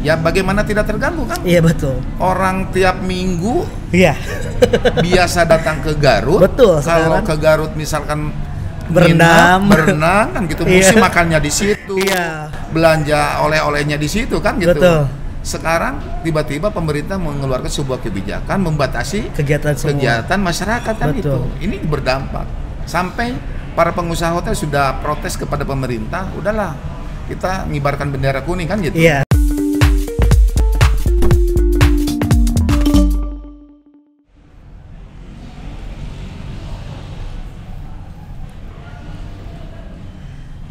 Ya bagaimana tidak terganggu kan? Iya betul. Orang tiap minggu Iya. biasa datang ke Garut. Betul. Kalau ke Garut misalkan berenang kan gitu, mesti makannya di situ, belanja oleh-olehnya di situ kan gitu. Betul. Sekarang tiba-tiba pemerintah mengeluarkan sebuah kebijakan membatasi kegiatan masyarakat kan. Betul. Itu. Ini berdampak sampai para pengusaha hotel sudah protes kepada pemerintah, udahlah kita ngibarkan bendera kuning kan gitu. Iya.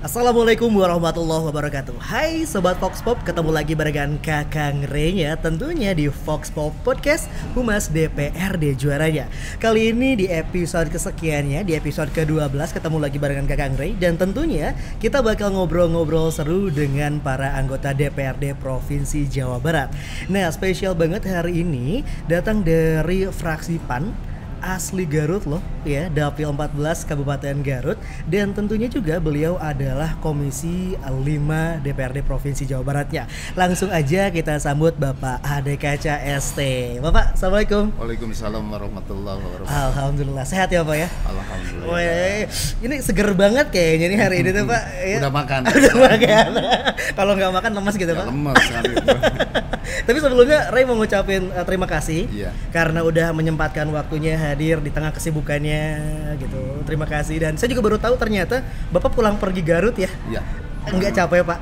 Assalamualaikum warahmatullahi wabarakatuh. Hai Sobat Vox Pop, ketemu lagi barengan Kakang Rey-nya tentunya di Vox Pop Podcast Humas DPRD Juaranya. Kali ini di episode kesekiannya, di episode ke-12 ketemu lagi barengan Kakang Rey. Dan tentunya kita bakal ngobrol-ngobrol seru dengan para anggota DPRD Provinsi Jawa Barat. Nah, spesial banget hari ini datang dari fraksi PAN asli Garut loh ya, Dapil 14 Kabupaten Garut, dan tentunya juga beliau adalah Komisi 5 DPRD Provinsi Jawa Baratnya. Langsung aja kita sambut Bapak Ade Kaca ST. Bapak, Assalamualaikum. Waalaikumsalam warahmatullahi wabarakatuh. Alhamdulillah, sehat ya Pak ya? Alhamdulillah. Wih, ini seger banget kayaknya nih hari ini tuh Pak ya? Udah makan. Udah makan. Kalau nggak makan lemas gitu Pak? Lemas kan gitu. Tapi sebelumnya Rey mau ngucapin terima kasih karena udah menyempatkan waktunya hadir di tengah kesibukannya gitu. Terima kasih. Dan saya juga baru tahu ternyata Bapak pulang pergi Garut ya? Iya. Enggak capek Pak?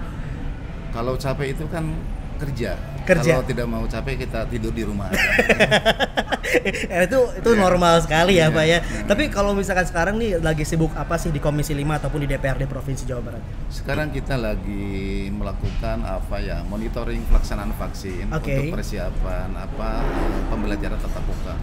Kalau capek itu kan kerja. Kalau tidak mau capek kita tidur di rumah aja. itu normal sekali ya Pak ya. Tapi kalau misalkan sekarang nih lagi sibuk apa sih di Komisi 5 ataupun di DPRD Provinsi Jawa Barat? Sekarang kita lagi melakukan monitoring pelaksanaan vaksin untuk persiapan pembelajaran tatap muka.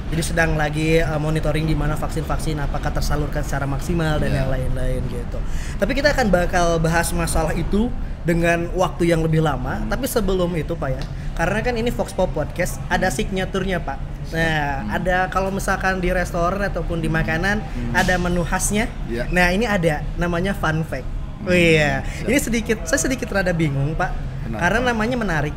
Jadi sedang lagi monitoring di mana vaksin-vaksin apakah tersalurkan secara maksimal dan yang lain-lain gitu. Tapi kita akan bakal bahas masalah itu dengan waktu yang lebih lama. Tapi sebelum itu Pak ya, karena kan ini Vox Pop Podcast ada signaturnya Pak. Nah, ada kalau misalkan di restoran ataupun di makanan ada menu khasnya. Nah, ini ada namanya fun fact. Iya. Ini saya sedikit rada bingung Pak. Kenapa? Karena namanya menarik.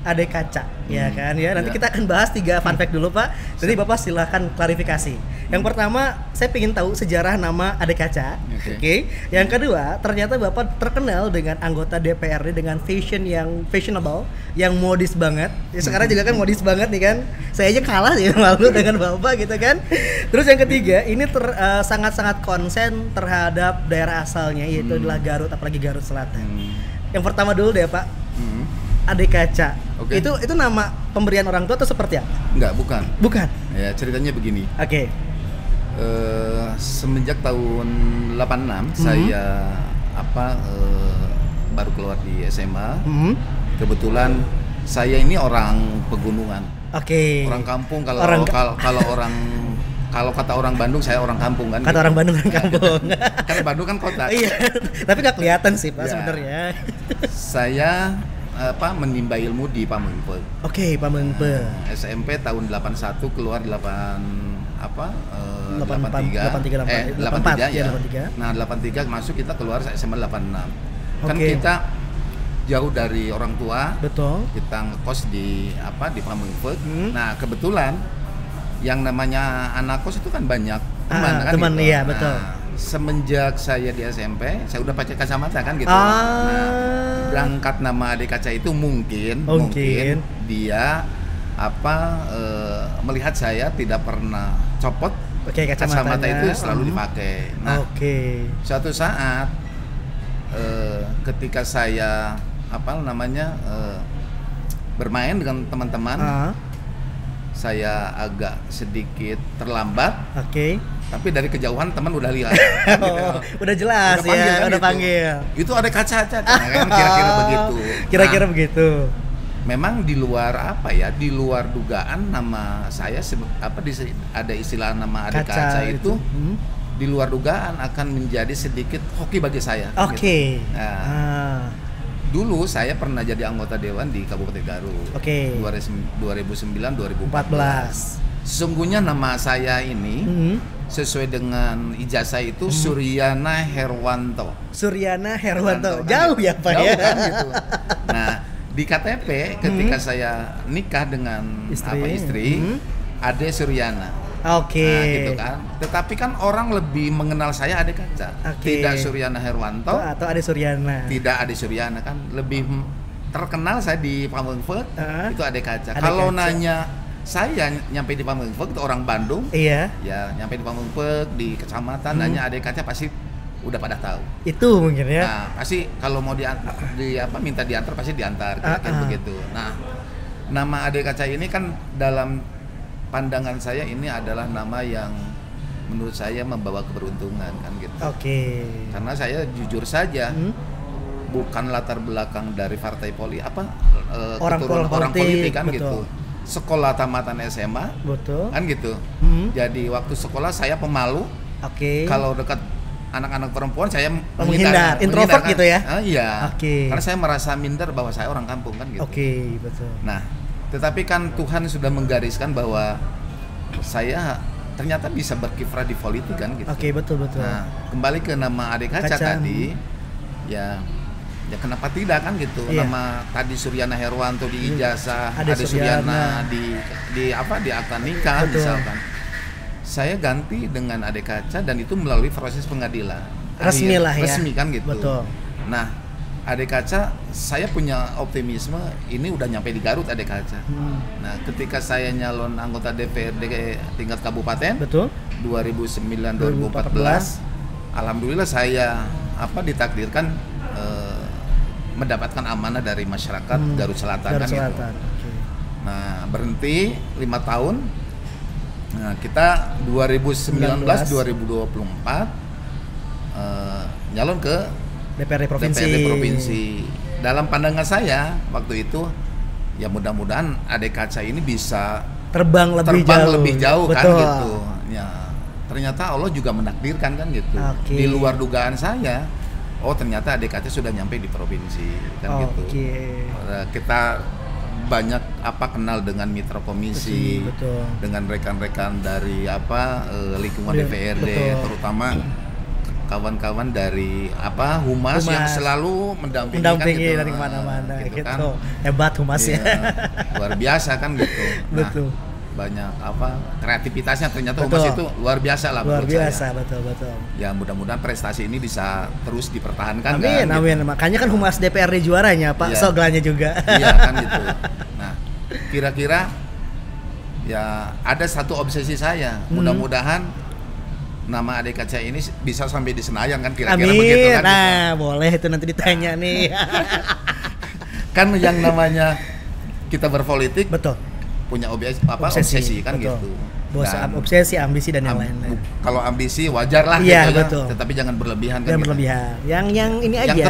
Ade Kaca, ya kan ya. Nanti kita akan bahas 3 fun fact dulu Pak. Jadi Bapak silahkan klarifikasi. Yang pertama, saya ingin tahu sejarah nama Ade Kaca. Oke. Yang kedua, ternyata Bapak terkenal dengan anggota DPRD dengan fashion yang fashionable, yang modis banget. Ya, sekarang juga kan modis banget nih kan. Saya aja kalah sih malu dengan Bapak gitu kan. Terus yang ketiga, ini sangat-sangat konsen terhadap daerah asalnya, yaitu adalah Garut, apalagi Garut Selatan. Yang pertama dulu deh Pak. Ade Kaca. Itu nama pemberian orang tua atau seperti apa? Enggak, bukan. Ya, ceritanya begini. Semenjak tahun 86 saya baru keluar di SMA. Kebetulan saya ini orang pegunungan. Orang kampung. Kalau kata orang Bandung, saya orang kampung kan. Kata orang Bandung, orang kampung. Karena Bandung kan kota. Iya. Tapi nggak kelihatan sih Pak sebenarnya. Saya menimba ilmu di Pamenpe. Pamenpe. SMP tahun 81 keluar 83 ya. Nah, 83 masuk, kita keluar SMA 86. Kan kita jauh dari orang tua. Betul. Kita ngekos di Pamenpe. Nah, kebetulan yang namanya anak kos itu kan banyak teman gitu. Iya, betul. Semenjak saya di SMP, saya udah pakai kacamata kan gitu. Nah, berangkat nama Ade Kaca itu mungkin dia melihat saya tidak pernah copot, kacamata itu selalu dipakai. Nah, suatu saat ketika saya bermain dengan teman-teman, saya agak sedikit terlambat. Tapi dari kejauhan teman udah lihat. Udah jelas udah panggil. Itu Ade Kaca kan kira-kira begitu. Kira-kira begitu. Memang di luar di luar dugaan nama saya ada istilah nama Ade Kaca itu di luar dugaan akan menjadi sedikit hoki bagi saya. Gitu. Nah, dulu saya pernah jadi anggota dewan di Kabupaten Garut. 2009-2014. Sesungguhnya nama saya ini sesuai dengan ijazah itu Suryana Herwanto. Jauh ya Pak jauh ya. Kan, gitu. Nah, Di KTP ketika saya nikah dengan istri, Ade Suryana. Oke. Nah, gitu kan. Tetapi kan orang lebih mengenal saya Ade Kaca. Tidak Suryana Herwanto atau Ade Suryana. Tidak Ade Suryana, kan lebih terkenal saya di Pamengpeuk itu Ade Kaca. Kalau nanya saya nyampe di Pamengpeuk, itu orang Bandung. Iya. Ya, nyampe di Pamengpeuk di kecamatan nanya Ade Kaca pasti udah pada tahu. Itu mungkin ya. Nah, pasti kalau mau minta diantar pasti diantar kira-kira begitu. Nah, nama Ade Kaca ini kan dalam pandangan saya ini adalah nama yang menurut saya membawa keberuntungan kan gitu. Oke. Karena saya jujur saja bukan latar belakang dari partai orang politik kan betul. gitu. Sekolah tamatan SMA. Betul. Kan gitu. Jadi waktu sekolah saya pemalu. Oke. Kalau dekat anak-anak perempuan saya menghindar introvert kan? Gitu ya. Iya. Oke. Karena saya merasa minder bahwa saya orang kampung kan gitu. Oke, betul. Nah, tetapi kan Tuhan sudah menggariskan bahwa saya ternyata bisa berkiprah di politik kan gitu. Oke, betul. Nah, kembali ke nama Ade Kaca tadi, ya kenapa tidak kan gitu. Iya. Nama tadi Suryana Herwanto di ijazah, Ade Suryana di akta nikah misalkan. Saya ganti dengan Ade Kaca dan itu melalui proses pengadilan. Resmi lah ya. Resmi kan gitu. Betul. Nah, Ade Kaca, saya punya optimisme ini udah nyampe di Garut Ade Kaca. Nah, ketika saya nyalon anggota DPRD tingkat kabupaten, betul. 2009-2014, alhamdulillah saya ditakdirkan mendapatkan amanah dari masyarakat Garut Selatan kan gitu. Okay. Nah, berhenti 5 tahun. Nah, kita 2019-2024 nyalon ke DPRD Provinsi. Dalam pandangan saya waktu itu ya mudah-mudahan Ade Kaca ini bisa terbang lebih jauh kan gitu. Ya, ternyata Allah juga menakdirkan kan gitu. Okay. Di luar dugaan saya. Oh, ternyata Ade Kaca sudah nyampe di provinsi kan gitu. Kita banyak kenal dengan mitra komisi, betul. Dengan rekan-rekan dari lingkungan DPRD, terutama kawan-kawan dari humas yang selalu mendampingi kan, gitu. Dari mana-mana gitu. Kan. Hebat humasnya. Luar biasa kan gitu. Betul. Banyak kreativitasnya ternyata humas itu luar biasa lah luar biasa saya. Betul. Ya mudah-mudahan prestasi ini bisa terus dipertahankan. Amin, kan, amin. Gitu. Makanya kan humas DPRD juaranya Pak, Soglanya juga. Iya kan gitu. Nah, kira-kira ya ada satu obsesi saya. Mudah-mudahan nama Ade Kaca ini bisa sampai di Senayan kan kira-kira begitu kan. Nah, boleh itu nanti ditanya nih. Kan yang namanya kita berpolitik. Betul. Punya obsesi kan betul. gitu. Obsesi, ambisi dan yang lain-lain. Kalau ambisi wajar lah iya, gitu betul. Tetapi jangan berlebihan kan. Jangan berlebihan. Yang ini aja. Yang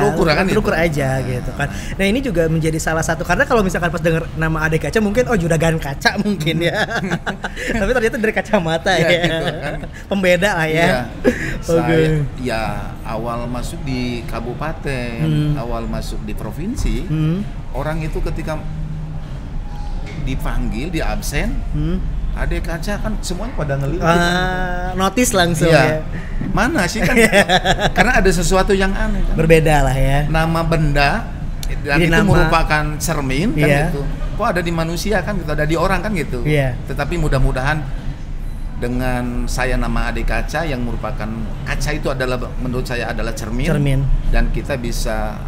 terukur aja gitu kan. Nah, ini juga menjadi salah satu karena kalau misalkan pas dengar nama Ade Kaca mungkin juragan kaca mungkin ya. Tapi ternyata dari kacamata ya. Gitu, kan. Pembeda lah ya. Saya awal masuk di kabupaten, awal masuk di provinsi, orang itu ketika dipanggil, di absen, Ade Kaca kan semuanya pada ngelirik. Notis langsung ya. Mana sih kan? Karena ada sesuatu yang aneh. Kan? Berbeda lah ya. Nama benda dan itu merupakan cermin kan gitu. Kok ada di manusia kan gitu, ada di orang kan gitu. Tetapi mudah-mudahan dengan saya nama Ade Kaca yang merupakan kaca itu adalah menurut saya adalah cermin. Dan kita bisa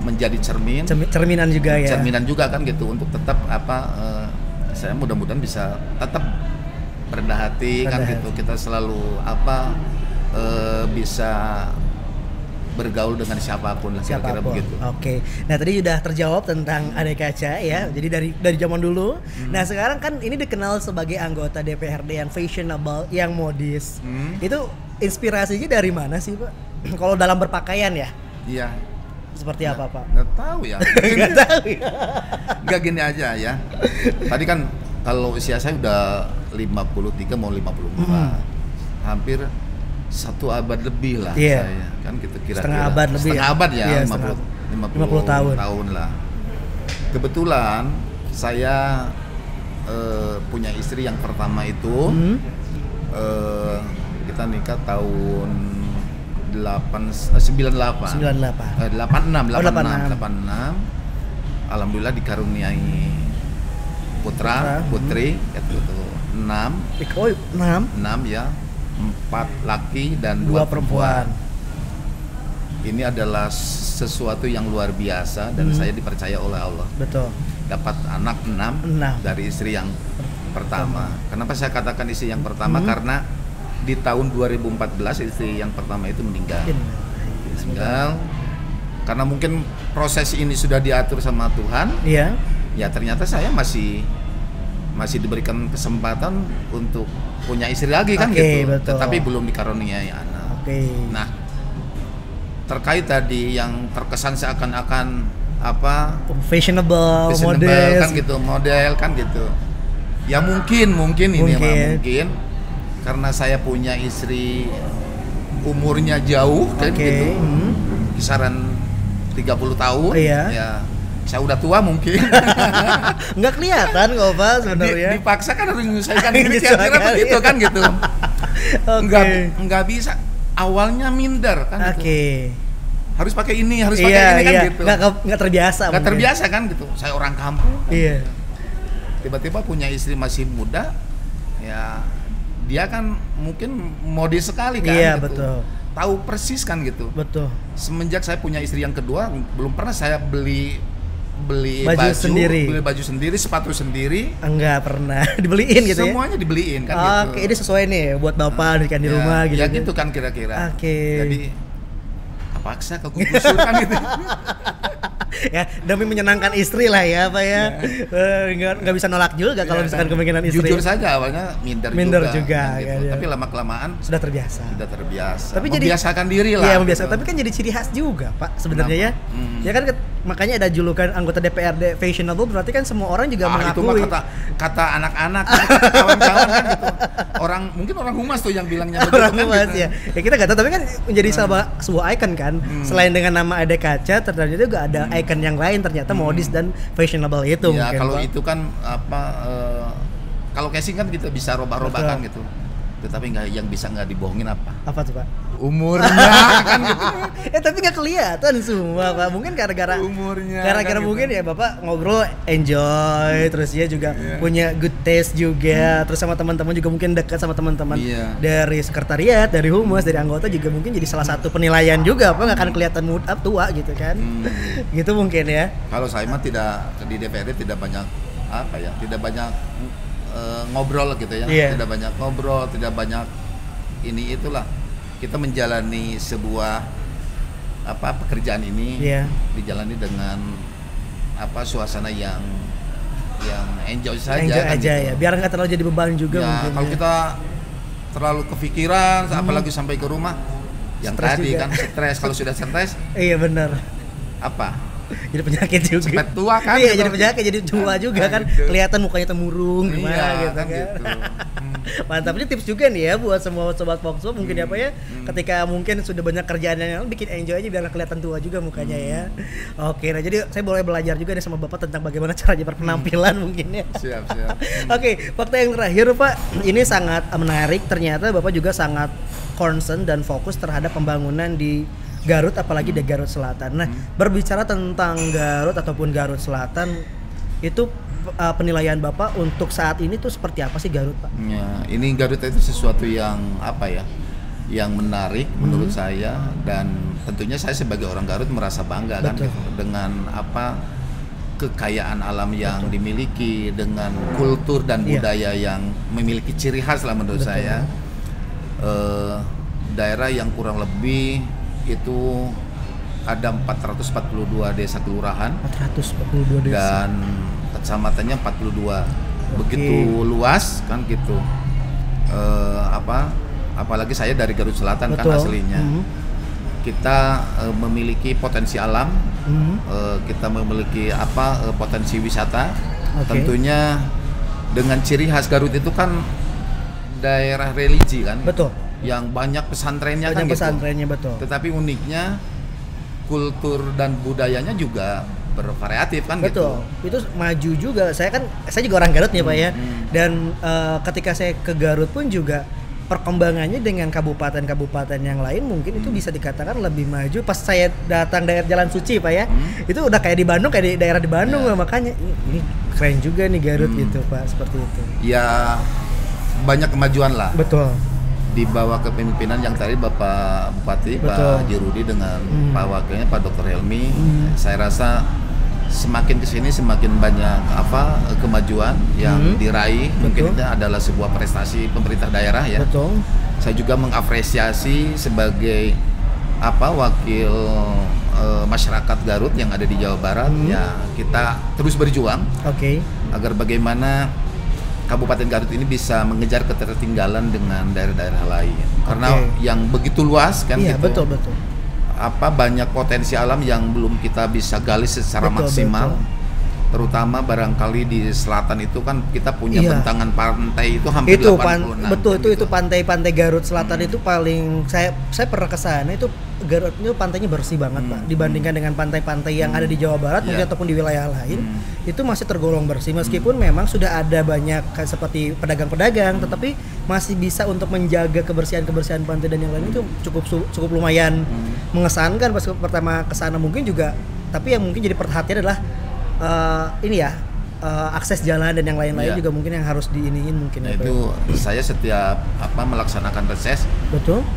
menjadi cerminan juga ya. Cerminan juga kan gitu untuk tetap saya mudah-mudahan bisa tetap rendah hati kan gitu. Kita selalu bisa bergaul dengan siapapun lah kira-kira begitu. Oke. Nah, tadi sudah terjawab tentang Ade Kaca ya. Jadi dari zaman dulu. Nah, sekarang kan ini dikenal sebagai anggota DPRD yang fashionable, yang modis. Itu inspirasinya dari mana sih, Pak? Kalau dalam berpakaian ya? Iya. Seperti apa, Pak? Nggak tahu ya. Nggak tahu ya. Nggak gini aja ya. Tadi kan kalau usia saya udah 53 mau 54. Hampir 1 abad lebih lah saya kan gitu kira-kira. Setengah abad ya 50 tahun lah. Kebetulan saya punya istri yang pertama itu kita nikah tahun 86. alhamdulillah dikaruniai putra, putri itu 6. Oh, 6. 6 ya. 4 laki dan 2 perempuan. Ini adalah sesuatu yang luar biasa dan saya dipercaya oleh Allah. Betul. Dapat anak 6 dari istri yang pertama. Kenapa saya katakan istri yang pertama? Karena di tahun 2014 istri yang pertama itu meninggal. Karena mungkin proses ini sudah diatur sama Tuhan. Iya. Ya ternyata saya masih diberikan kesempatan untuk punya istri lagi kan gitu. Betul. Tetapi belum dikaruniai anak. Nah, terkait tadi yang terkesan seakan-akan fashionable model kan gitu. Ya mungkin ini mungkin karena saya punya istri umurnya jauh kan gitu. Kisaran 30 tahun. Ya saya udah tua mungkin. Nggak kelihatan kok Pak sebenarnya. Dipaksa kan harus menyelesaikan diri kira-kira begitu kan gitu. Nggak bisa. Awalnya minder kan gitu. Harus pakai ini, harus pakai ini kan gitu. Nggak terbiasa. Nggak terbiasa kan gitu. Saya orang kampung. Iya. Tiba-tiba punya istri masih muda, ya dia kan mungkin modis sekali kan. Iya gitu. betul. Tahu persis kan gitu. Betul. Semenjak saya punya istri yang kedua, belum pernah saya beli baju sendiri, sepatu sendiri. Enggak pernah dibeliin gitu. Semuanya dibeliin kan gitu. Oke, ini sesuai nih buat bapak di rumah gitu. Ya gitu kan kira-kira. Jadi paksa ke kegusur kan gitu. Ya demi menyenangkan istri lah ya Pak ya. Nggak bisa nolak juga kalau misalkan kemungkinan istri. Jujur saja awalnya minder juga kan gitu. Tapi lama-kelamaan sudah terbiasa. Tapi membiasakan diri lah. Iya membiasakan. Tapi kan jadi ciri khas juga Pak sebenarnya ya. Ya kan makanya ada julukan anggota DPRD fashionable, berarti kan semua orang juga mengakui. Itu mah kata anak-anak, kawan-kawan kan gitu. Mungkin orang humas tuh yang bilangnya begitu. Orang humas ya. Ya kita nggak tahu, tapi kan menjadi sebuah icon kan. Selain dengan nama Ade Kaca, ternyata juga ada icon yang lain ternyata modis dan fashionable itu. Ya kalau itu kan kalau casing kan kita bisa robah-robahkan gitu. Tetapi yang bisa nggak dibohongin apa? Apa tuh Pak? Umurnya kan gitu. Tapi nggak kelihatan semua Pak. Mungkin gara-gara umurnya. Gara-gara mungkin gitu. Ya Bapak ngobrol enjoy, terus dia juga punya good taste juga. Terus sama teman-teman juga mungkin dekat sama teman-teman dari sekretariat, dari humas, dari anggota juga mungkin jadi salah satu penilaian juga Pak, nggak akan kelihatan tua gitu kan. Gitu mungkin ya. Kalau saya mah tidak di DPRD tidak banyak tidak banyak ngobrol gitu ya. Tidak banyak ngobrol, tidak banyak itulah. Kita menjalani sebuah pekerjaan ini dijalani dengan suasana yang enjoy saja. Enjoy kan aja gitu. Ya, biar nggak terlalu jadi beban juga mungkin. Kalau kita terlalu kepikiran, apalagi sampai ke rumah, yang stress tadi juga. Kan stres. Kalau sudah stres, iya benar. Jadi penyakit juga. Sampai tua kan? Iya, jadi penyakit, jadi tua juga kan. Gitu. Kelihatan mukanya temurung gimana gitu kan. Mantap, ini tips juga nih ya buat semua sobat Foxpop mungkin ketika mungkin sudah banyak kerjaan yang bikin enjoy aja biar kelihatan tua juga mukanya ya. Oke, nah jadi saya boleh belajar juga nih sama Bapak tentang bagaimana caranya berpenampilan mungkin ya. Siap. Oke, fakta yang terakhir Pak, ini sangat menarik, ternyata Bapak juga sangat concern dan fokus terhadap pembangunan di Garut, apalagi di Garut Selatan. Nah, berbicara tentang Garut ataupun Garut Selatan, itu penilaian Bapak untuk saat ini tuh seperti apa sih Garut, Pak? Ya, ini Garut itu sesuatu yang yang menarik menurut saya, dan tentunya saya sebagai orang Garut merasa bangga kan gitu, dengan kekayaan alam yang dimiliki, dengan kultur dan budaya yang memiliki ciri khas lah menurut saya. Daerah yang kurang lebih itu ada 442 desa kelurahan, 442 desa, dan kecamatannya 42. Begitu luas kan gitu. Apalagi saya dari Garut Selatan. Betul. Kan aslinya. Kita memiliki potensi alam, kita memiliki potensi wisata. Tentunya dengan ciri khas Garut itu kan daerah religi kan. Betul. Yang banyak pesantrennya kan gitu. Pesantrennya betul. Tetapi uniknya kultur dan budayanya juga bervariatif kan. Betul. Gitu. Itu maju juga. Saya juga orang Garut nih Pak ya. Dan ketika saya ke Garut pun juga perkembangannya dengan kabupaten-kabupaten yang lain mungkin itu bisa dikatakan lebih maju. Pas saya datang daerah Jalan Suci Pak ya, itu udah kayak di Bandung, kayak di daerah di Bandung lah, makanya ini keren juga nih Garut gitu Pak, seperti itu. Ya banyak kemajuan lah. Betul. Di bawah kepemimpinan yang tadi Bapak Bupati, Pak Jirudi dengan Pak Wakilnya Pak Dr. Helmi, saya rasa semakin kesini semakin banyak kemajuan yang diraih. Mungkin itu adalah sebuah prestasi pemerintah daerah ya. Betul. Saya juga mengapresiasi sebagai wakil masyarakat Garut yang ada di Jawa Barat, ya kita terus berjuang agar bagaimana Kabupaten Garut ini bisa mengejar ketertinggalan dengan daerah-daerah lain. Karena yang begitu luas kan gitu. Betul. Banyak potensi alam yang belum kita bisa gali secara maksimal. Terutama barangkali di selatan itu kan kita punya bentangan pantai itu hampir 86. Betul, itu pantai-pantai Garut Selatan itu paling saya pernah ke sana, itu Garut itu pantainya bersih banget Pak, dibandingkan dengan pantai-pantai yang ada di Jawa Barat mungkin ataupun di wilayah lain. Itu masih tergolong bersih meskipun memang sudah ada banyak seperti pedagang-pedagang, tetapi masih bisa untuk menjaga kebersihan pantai dan yang lain itu cukup lumayan mengesankan pas pertama ke sana mungkin juga. Tapi yang mungkin jadi perhatian adalah akses jalan dan yang lain-lain juga mungkin yang harus diiniin mungkin. Nah, itu saya setiap melaksanakan reses,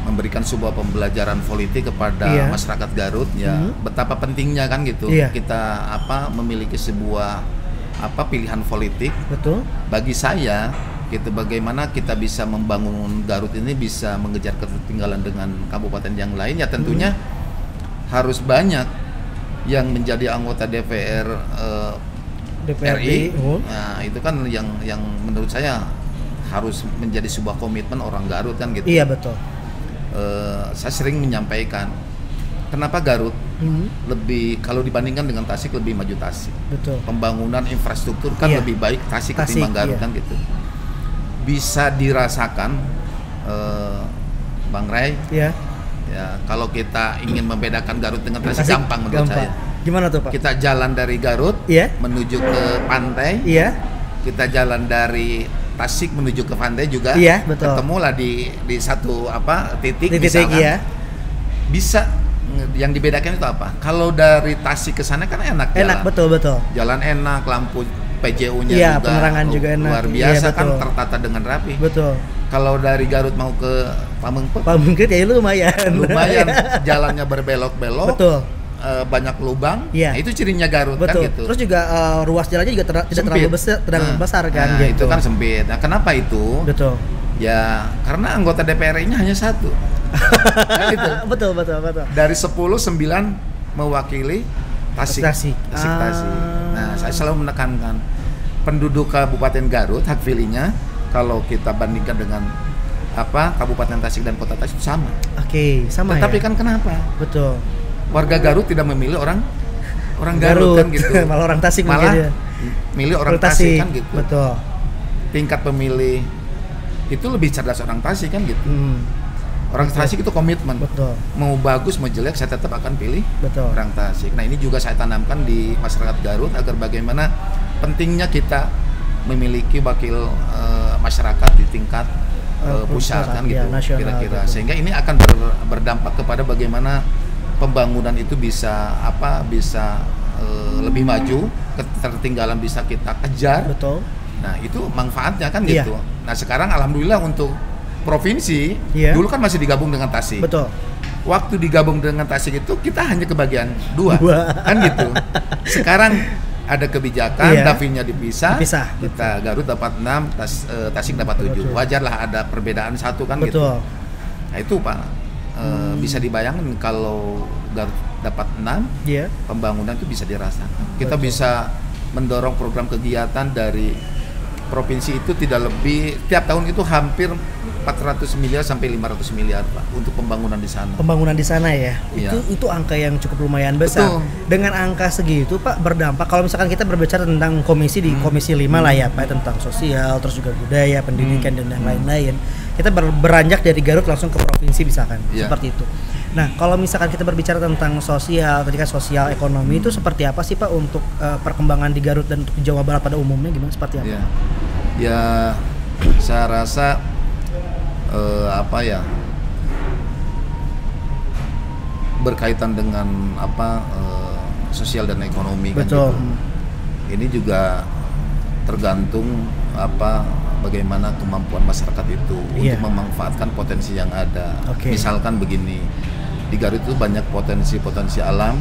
memberikan sebuah pembelajaran politik kepada masyarakat Garut ya, betapa pentingnya kan gitu kita memiliki sebuah pilihan politik. Bagi saya gitu, bagaimana kita bisa membangun Garut ini bisa mengejar ketertinggalan dengan kabupaten yang lain ya, tentunya harus banyak yang menjadi anggota DPR RI. Nah, itu kan yang menurut saya harus menjadi sebuah komitmen orang Garut kan gitu. Iya betul. Saya sering menyampaikan kenapa Garut lebih, kalau dibandingkan dengan Tasik, lebih maju Tasik. Betul. Pembangunan infrastruktur kan lebih baik Tasik ketimbang Garut kan gitu. Bisa dirasakan Bang Ray. Ya, kalau kita ingin membedakan Garut dengan Tasik gampang menurut saya. Gimana tuh Pak? Kita jalan dari Garut menuju ke pantai. Kita jalan dari Tasik menuju ke pantai juga. Betul. Ketemulah di satu titik misalkan. Bisa yang dibedakan itu apa? Kalau dari Tasik ke sana kan enak jalan. Betul. Jalan enak, lampu PJU-nya juga penerangan juga enak. Luar biasa kan, tertata dengan rapi. Betul. Kalau dari Garut mau ke Pamengpeut ya lumayan. Jalannya berbelok-belok. Betul. Banyak lubang. Nah, itu cirinya Garut kan gitu. Terus juga ruas jalannya juga tidak terlalu besar kan gitu. Itu kan sempit. Nah, kenapa itu? Betul. Ya, karena anggota DPR-nya hanya satu. Kan gitu. Betul. Dari 10, 9 mewakili Tasik. Nah, saya selalu menekankan penduduk Kabupaten Garut, hak pilihnya kalau kita bandingkan dengan Kabupaten Tasik dan Kota Tasik sama. Sama. Tetapi kan kenapa? Betul. Warga Garut tidak memilih orang Garut kan gitu. Malah orang Tasik milih orang Tasik kan gitu. Betul. Tingkat pemilih itu lebih cerdas orang Tasik kan gitu. Orang Tasik itu komitmen. Betul. Mau bagus mau jelek saya tetap akan pilih orang Tasik. Nah, ini juga saya tanamkan di masyarakat Garut agar bagaimana pentingnya kita memiliki wakil masyarakat di tingkat pusat kan gitu kira-kira. Sehingga ini akan berdampak kepada bagaimana pembangunan itu bisa lebih maju, ketertinggalan bisa kita kejar. Betul. Nah, itu manfaatnya kan gitu. Nah, sekarang alhamdulillah untuk provinsi dulu kan masih digabung dengan Tasik. Betul. Waktu digabung dengan Tasik itu kita hanya kebagian 2 kan gitu. Sekarang ada kebijakan Davinnya dipisah. Kita Garut dapat 6, Tasik dapat 7. Wajarlah ada perbedaan 1 kan gitu. Nah, itu Pak. Bisa dibayangkan kalau Garut dapat 6, pembangunan itu bisa dirasakan. Kita bisa mendorong program kegiatan dari provinsi itu tidak lebih, tiap tahun itu hampir 400 miliar sampai 500 miliar Pak untuk pembangunan di sana. Pembangunan di sana ya. Itu angka yang cukup lumayan besar. Dengan angka segitu Pak berdampak, kalau misalkan kita berbicara tentang komisi di Komisi 5 lah ya Pak, tentang sosial, terus juga budaya, pendidikan dan yang lain-lain. Kita beranjak dari Garut langsung ke provinsi misalkan, seperti itu. Nah, kalau misalkan kita berbicara tentang sosial, tadi kan sosial ekonomi itu seperti apa sih Pak untuk perkembangan di Garut dan untuk Jawa Barat pada umumnya gimana, seperti apa? Ya, saya rasa apa ya, berkaitan dengan sosial dan ekonomi. Betul. Kan gitu. Ini juga tergantung bagaimana kemampuan masyarakat itu untuk memanfaatkan potensi yang ada. Misalkan begini, di Garut itu banyak potensi alam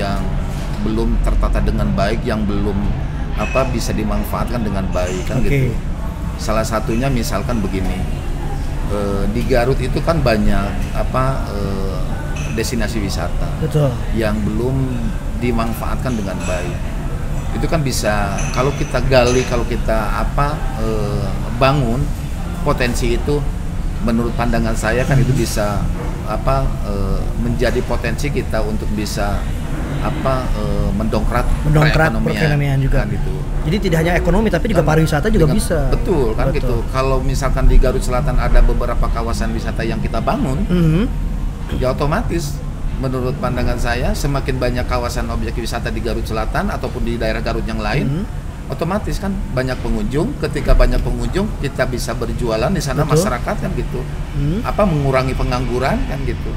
yang belum tertata dengan baik, yang belum bisa dimanfaatkan dengan baik, kan gitu. Salah satunya misalkan begini, di Garut itu kan banyak destinasi wisata. Betul. Yang belum dimanfaatkan dengan baik. Itu kan bisa kalau kita gali, kalau kita bangun potensi itu, menurut pandangan saya kan itu bisa menjadi potensi kita untuk bisa mendongkrak perekonomian juga. Kan gitu. Jadi tidak hanya ekonomi tapi juga pariwisata juga bisa. Betul kan gitu. Kalau misalkan di Garut Selatan ada beberapa kawasan wisata yang kita bangun, ya otomatis menurut pandangan saya semakin banyak kawasan objek wisata di Garut Selatan ataupun di daerah Garut yang lain, otomatis kan banyak pengunjung. Ketika banyak pengunjung, kita bisa berjualan di sana. Masyarakat kan gitu, mengurangi pengangguran kan gitu.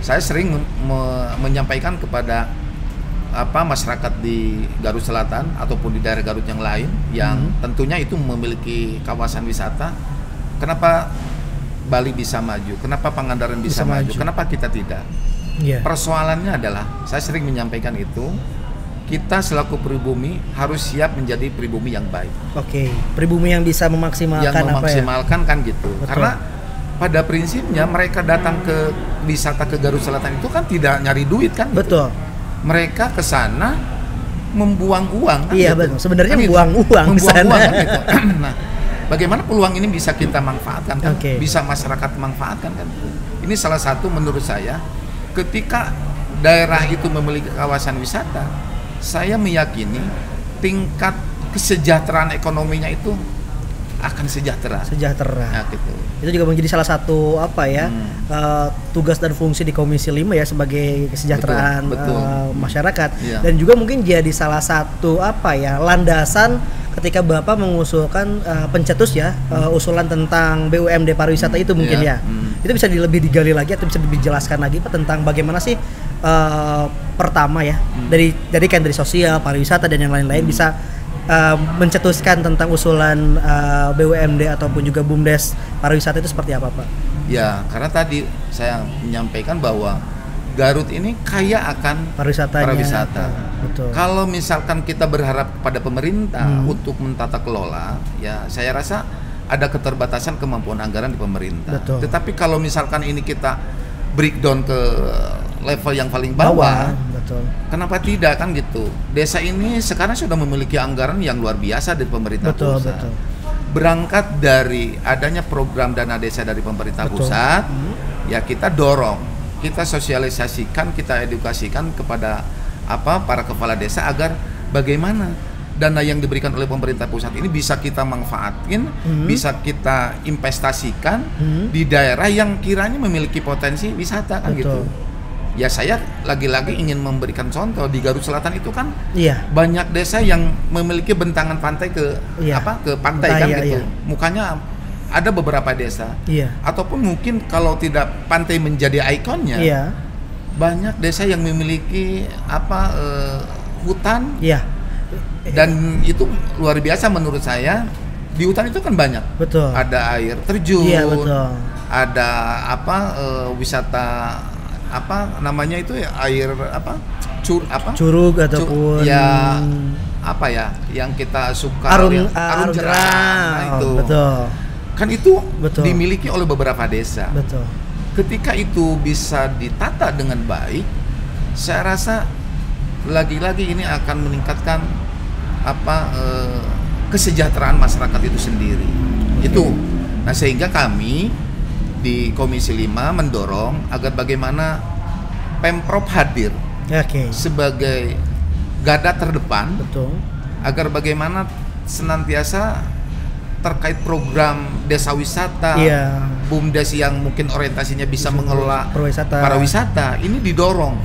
Saya sering menyampaikan kepada masyarakat di Garut Selatan ataupun di daerah Garut yang lain yang tentunya itu memiliki kawasan wisata, kenapa Bali bisa maju, kenapa Pangandaran bisa maju, kenapa kita tidak? Persoalannya adalah, saya sering menyampaikan itu, kita selaku pribumi harus siap menjadi pribumi yang baik. Pribumi yang bisa memaksimalkan kan gitu. Karena pada prinsipnya mereka datang ke wisata ke Garut Selatan itu kan tidak nyari duit kan? Betul. Gitu. Mereka ke sana membuang uang. Kan iya, gitu. betul. Sebenarnya kan membuang uang kan gitu. Nah, bagaimana peluang ini bisa kita manfaatkan kan? Bisa masyarakat manfaatkan kan? Ini salah satu menurut saya. Ketika daerah itu memiliki kawasan wisata, saya meyakini tingkat kesejahteraan ekonominya itu akan sejahtera. Nah, gitu. Itu juga menjadi salah satu tugas dan fungsi di Komisi 5 ya, sebagai kesejahteraan masyarakat. Dan juga mungkin jadi salah satu landasan ketika Bapak mengusulkan pencetus usulan tentang BUMD pariwisata itu mungkin itu bisa lebih digali lagi atau bisa dijelaskan lagi Pak tentang bagaimana sih pertama dari sosial, pariwisata dan yang lain-lain bisa mencetuskan tentang usulan BUMD ataupun juga BUMDes pariwisata itu seperti apa Pak? Ya, karena tadi saya menyampaikan bahwa Garut ini kaya akan pariwisata. Betul. Kalau misalkan kita berharap kepada pemerintah untuk mentata kelola, ya saya rasa ada keterbatasan kemampuan anggaran di pemerintah. Betul. Tetapi kalau misalkan ini kita breakdown ke level yang paling bawah, kenapa tidak kan gitu? Desa ini sekarang sudah memiliki anggaran yang luar biasa dari pemerintah pusat. Berangkat dari adanya program dana desa dari pemerintah pusat, ya kita dorong, kita sosialisasikan, kita edukasikan kepada para kepala desa agar bagaimana dana yang diberikan oleh pemerintah pusat ini bisa kita manfaatin, bisa kita investasikan di daerah yang kiranya memiliki potensi wisata kan gitu. Ya saya lagi-lagi ingin memberikan contoh di Garut Selatan itu kan banyak desa yang memiliki bentangan pantai ke pantai kan gitu. Mukanya ada beberapa desa. Ataupun mungkin kalau tidak pantai menjadi ikonnya, banyak desa yang memiliki hutan. Dan itu luar biasa menurut saya. Di hutan itu kan banyak. Ada air terjun. Ada wisata namanya itu air curug ataupun yang kita suka arun jeram. Nah, itu kan itu dimiliki oleh beberapa desa. Ketika itu bisa ditata dengan baik, saya rasa lagi-lagi ini akan meningkatkan kesejahteraan masyarakat itu sendiri. Itu. Nah, sehingga kami di Komisi 5 mendorong agar bagaimana Pemprov hadir sebagai garda terdepan, agar bagaimana senantiasa terkait program desa wisata, BUMDes yang mungkin orientasinya bisa mengelola pariwisata, ini didorong.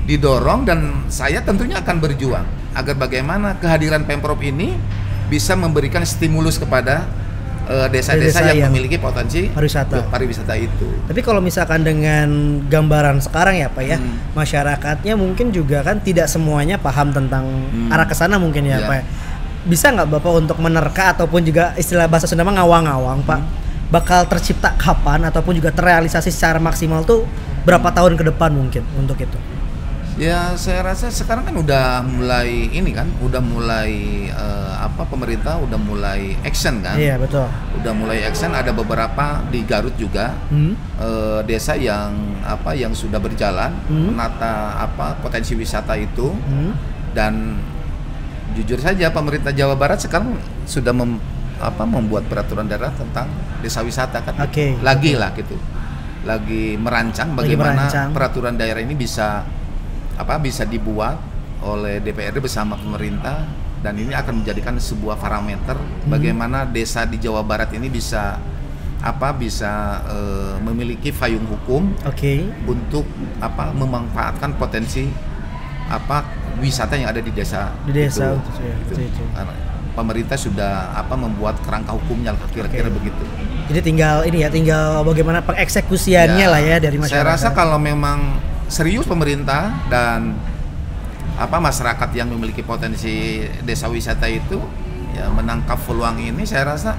Didorong, dan saya tentunya akan berjuang agar bagaimana kehadiran Pemprov ini bisa memberikan stimulus kepada desa-desa Desa yang yang memiliki potensi pariwisata itu. Tapi kalau misalkan dengan gambaran sekarang ya Pak ya, masyarakatnya mungkin juga kan tidak semuanya paham tentang arah ke sana mungkin ya Pak. Bisa nggak Bapak untuk menerka ataupun juga istilah bahasa Sunda ngawang-ngawang Pak, bakal tercipta kapan ataupun juga terrealisasi secara maksimal tuh berapa tahun ke depan mungkin untuk itu? Ya saya rasa sekarang kan udah mulai ini kan, udah mulai pemerintah udah mulai action kan. Iya betul. Udah mulai action, ada beberapa di Garut juga desa yang sudah berjalan menata potensi wisata itu dan jujur saja pemerintah Jawa Barat sekarang sudah membuat peraturan daerah tentang desa wisata kan. Lagi merancang bagaimana peraturan daerah ini bisa dibuat oleh DPRD bersama pemerintah, dan ini akan menjadikan sebuah parameter bagaimana desa di Jawa Barat ini bisa memiliki payung hukum untuk memanfaatkan potensi wisata yang ada di desa. Itu. Pemerintah sudah membuat kerangka hukumnya kira-kira begitu. Jadi tinggal bagaimana pengeksekusiannya lah ya dari masyarakat. Saya rasa kalau memang serius pemerintah dan masyarakat yang memiliki potensi desa wisata itu ya menangkap peluang ini, saya rasa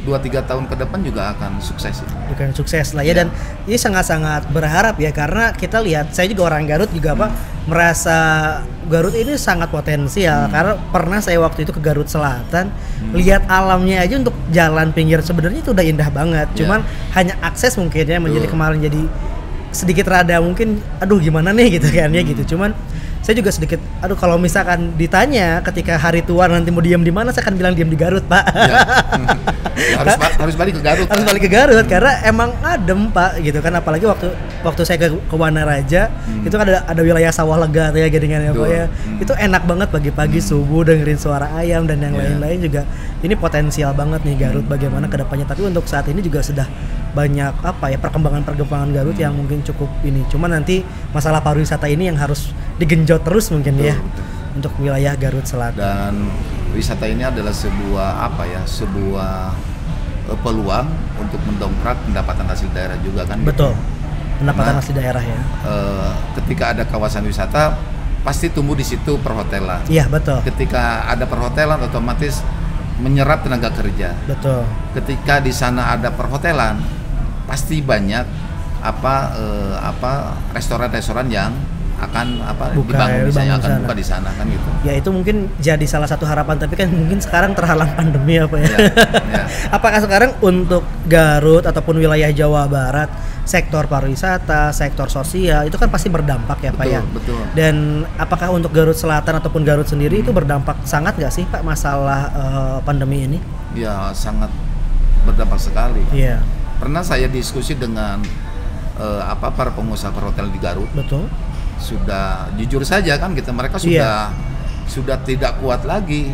2-3 tahun ke depan juga akan sukses. Bukan sukses lah ya, dan ini sangat-sangat berharap ya, karena kita lihat, saya juga orang Garut juga merasa Garut ini sangat potensial karena pernah saya waktu itu ke Garut Selatan, lihat alamnya aja untuk jalan pinggir sebenarnya itu udah indah banget, cuman hanya akses mungkin ya menjadi kemarin jadi sedikit rada mungkin gimana nih gitu kan ya gitu. Cuman saya juga sedikit kalau misalkan ditanya ketika hari tua nanti mau diam di mana, saya akan bilang diam di Garut Pak. Harus balik ke Garut. Harus balik ke Garut karena emang adem Pak gitu kan, apalagi waktu saya ke Wanaraja itu kan ada wilayah sawah lega tuh ya Gadingan ya Pak ya. Itu enak banget pagi-pagi subuh dengerin suara ayam dan yang lain-lain juga. Ini potensial banget nih Garut bagaimana kedepannya, tapi untuk saat ini juga sudah banyak perkembangan Garut yang mungkin cukup ini. Cuma nanti masalah pariwisata ini yang harus digenjot terus mungkin ya untuk wilayah Garut Selatan. Dan wisata ini adalah sebuah peluang untuk mendongkrak pendapatan asli daerah juga kan. Betul. Pendapatan asli daerah ya. Ketika ada kawasan wisata pasti tumbuh di situ perhotelan. Iya, betul. Ketika ada perhotelan otomatis menyerap tenaga kerja. Betul. Ketika di sana ada perhotelan pasti banyak restoran-restoran yang akan dibangun misalnya akan buka di sana kan gitu. Ya itu mungkin jadi salah satu harapan, tapi kan mungkin sekarang terhalang pandemi ya. Apakah sekarang untuk Garut ataupun wilayah Jawa Barat sektor pariwisata, sektor sosial itu kan pasti berdampak ya Pak ya. Betul. Dan apakah untuk Garut Selatan ataupun Garut sendiri itu berdampak sangat nggak sih Pak masalah pandemi ini? Ya sangat berdampak sekali. Iya. Pernah saya diskusi dengan para pengusaha perhotelan di Garut. Betul. Sudah jujur saja kan gitu, mereka sudah tidak kuat lagi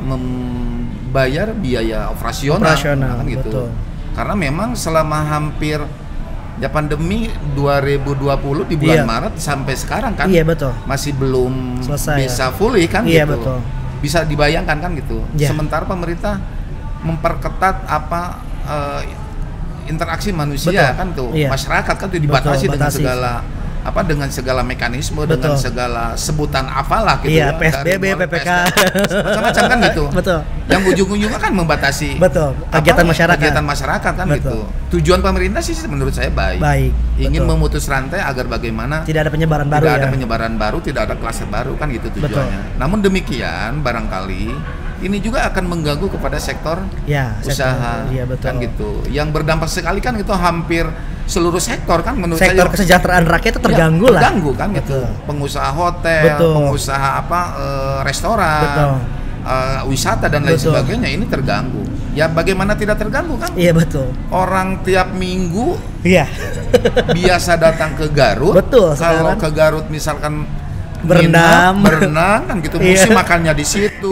membayar biaya operasional kan gitu. Betul. Karena memang selama hampir pandemi 2020 di bulan Maret sampai sekarang kan masih belum bisa pulih kan gitu. Betul. Bisa dibayangkan kan gitu. Sementara pemerintah memperketat interaksi manusia kan tuh, masyarakat kan tuh dibatasi dengan segala mekanisme, dengan segala sebutan apalah gitu. Iya, PSBB, PPK, macam-macam kan gitu. Betul. Yang ujung-ujungnya kan membatasi kegiatan masyarakat kan gitu. Tujuan pemerintah sih menurut saya baik. Ingin memutus rantai agar bagaimana tidak ada penyebaran baru. Tidak ada penyebaran baru, tidak ada klaster baru kan gitu tujuannya. Namun demikian barangkali ini juga akan mengganggu kepada sektor usaha kan gitu. Yang berdampak sekali kan itu hampir seluruh sektor kan menurut sektor saya. Kesejahteraan rakyat itu terganggu lah. Terganggu kan gitu. Pengusaha hotel, pengusaha restoran, wisata dan lain sebagainya ini terganggu. Ya bagaimana tidak terganggu kan? Iya betul. Orang tiap minggu biasa datang ke Garut. Betul. Kalau ke Garut misalkan berenang kan gitu, mesti makannya di situ,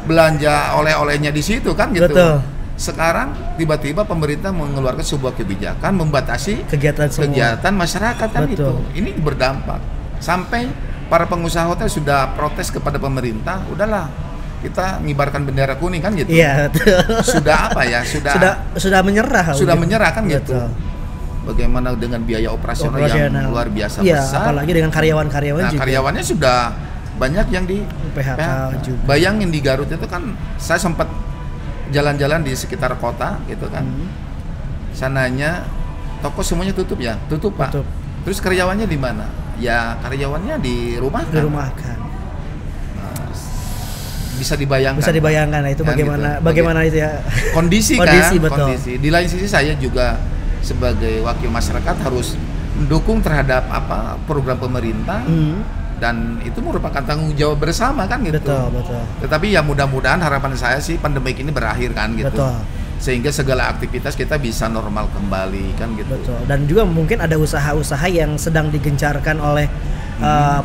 belanja oleh-olehnya di situ kan gitu. Betul. Sekarang tiba-tiba pemerintah mengeluarkan sebuah kebijakan membatasi kegiatan masyarakat kan gitu. Ini berdampak sampai para pengusaha hotel sudah protes kepada pemerintah, udahlah kita ngibarkan bendera kuning kan gitu. Iya, betul. Sudah apa ya? Sudah menyerah. Sudah menyerah kan gitu. Betul. Bagaimana dengan biaya operasional yang luar biasa iya, besar? Apalagi dengan karyawan-karyawan juga. Karyawannya sudah banyak yang di PHK juga. Bayangin di Garut itu kan saya sempat jalan-jalan di sekitar kota gitu kan. Sananya toko semuanya tutup ya, Pak. Tutup. Terus karyawannya di mana? Ya karyawannya dirumahkan. Dirumahkan. Bisa dibayangkan. Bisa dibayangkan itu kan bagaimana gitu. itu ya. Kondisi betul. Kondisi. Di lain sisi saya juga sebagai wakil masyarakat harus mendukung terhadap program pemerintah. Dan itu merupakan tanggung jawab bersama kan gitu. Betul. Tetapi ya mudah-mudahan harapan saya sih pandemik ini berakhir kan gitu. Betul. Sehingga segala aktivitas kita bisa normal kembali kan gitu. Betul. Dan juga mungkin ada usaha-usaha yang sedang digencarkan oleh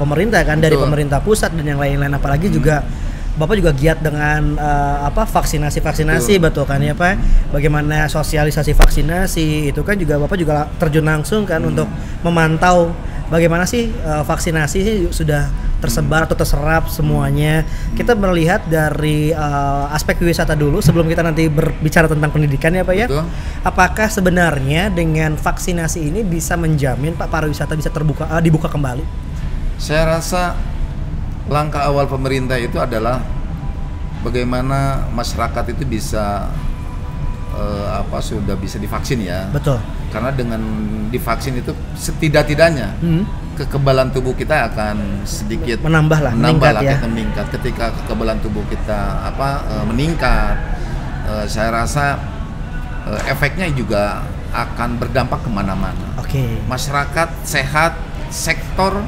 pemerintah kan, dari pemerintah pusat dan yang lain-lain, apalagi juga Bapak juga giat dengan vaksinasi betul kan ya Pak. Bagaimana sosialisasi vaksinasi itu kan juga Bapak juga terjun langsung kan untuk memantau bagaimana sih vaksinasi sih sudah tersebar atau terserap semuanya. Kita melihat dari aspek wisata dulu sebelum kita nanti berbicara tentang pendidikan ya Pak ya. Betul. Apakah sebenarnya dengan vaksinasi ini bisa menjamin Pak pariwisata bisa dibuka kembali? Saya rasa langkah awal pemerintah itu adalah bagaimana masyarakat itu bisa sudah bisa divaksin ya. Betul. Karena dengan divaksin itu setidak-tidaknya kekebalan tubuh kita akan sedikit meningkat. Ketika kekebalan tubuh kita meningkat, saya rasa efeknya juga akan berdampak kemana-mana. Oke. Masyarakat sehat, sektor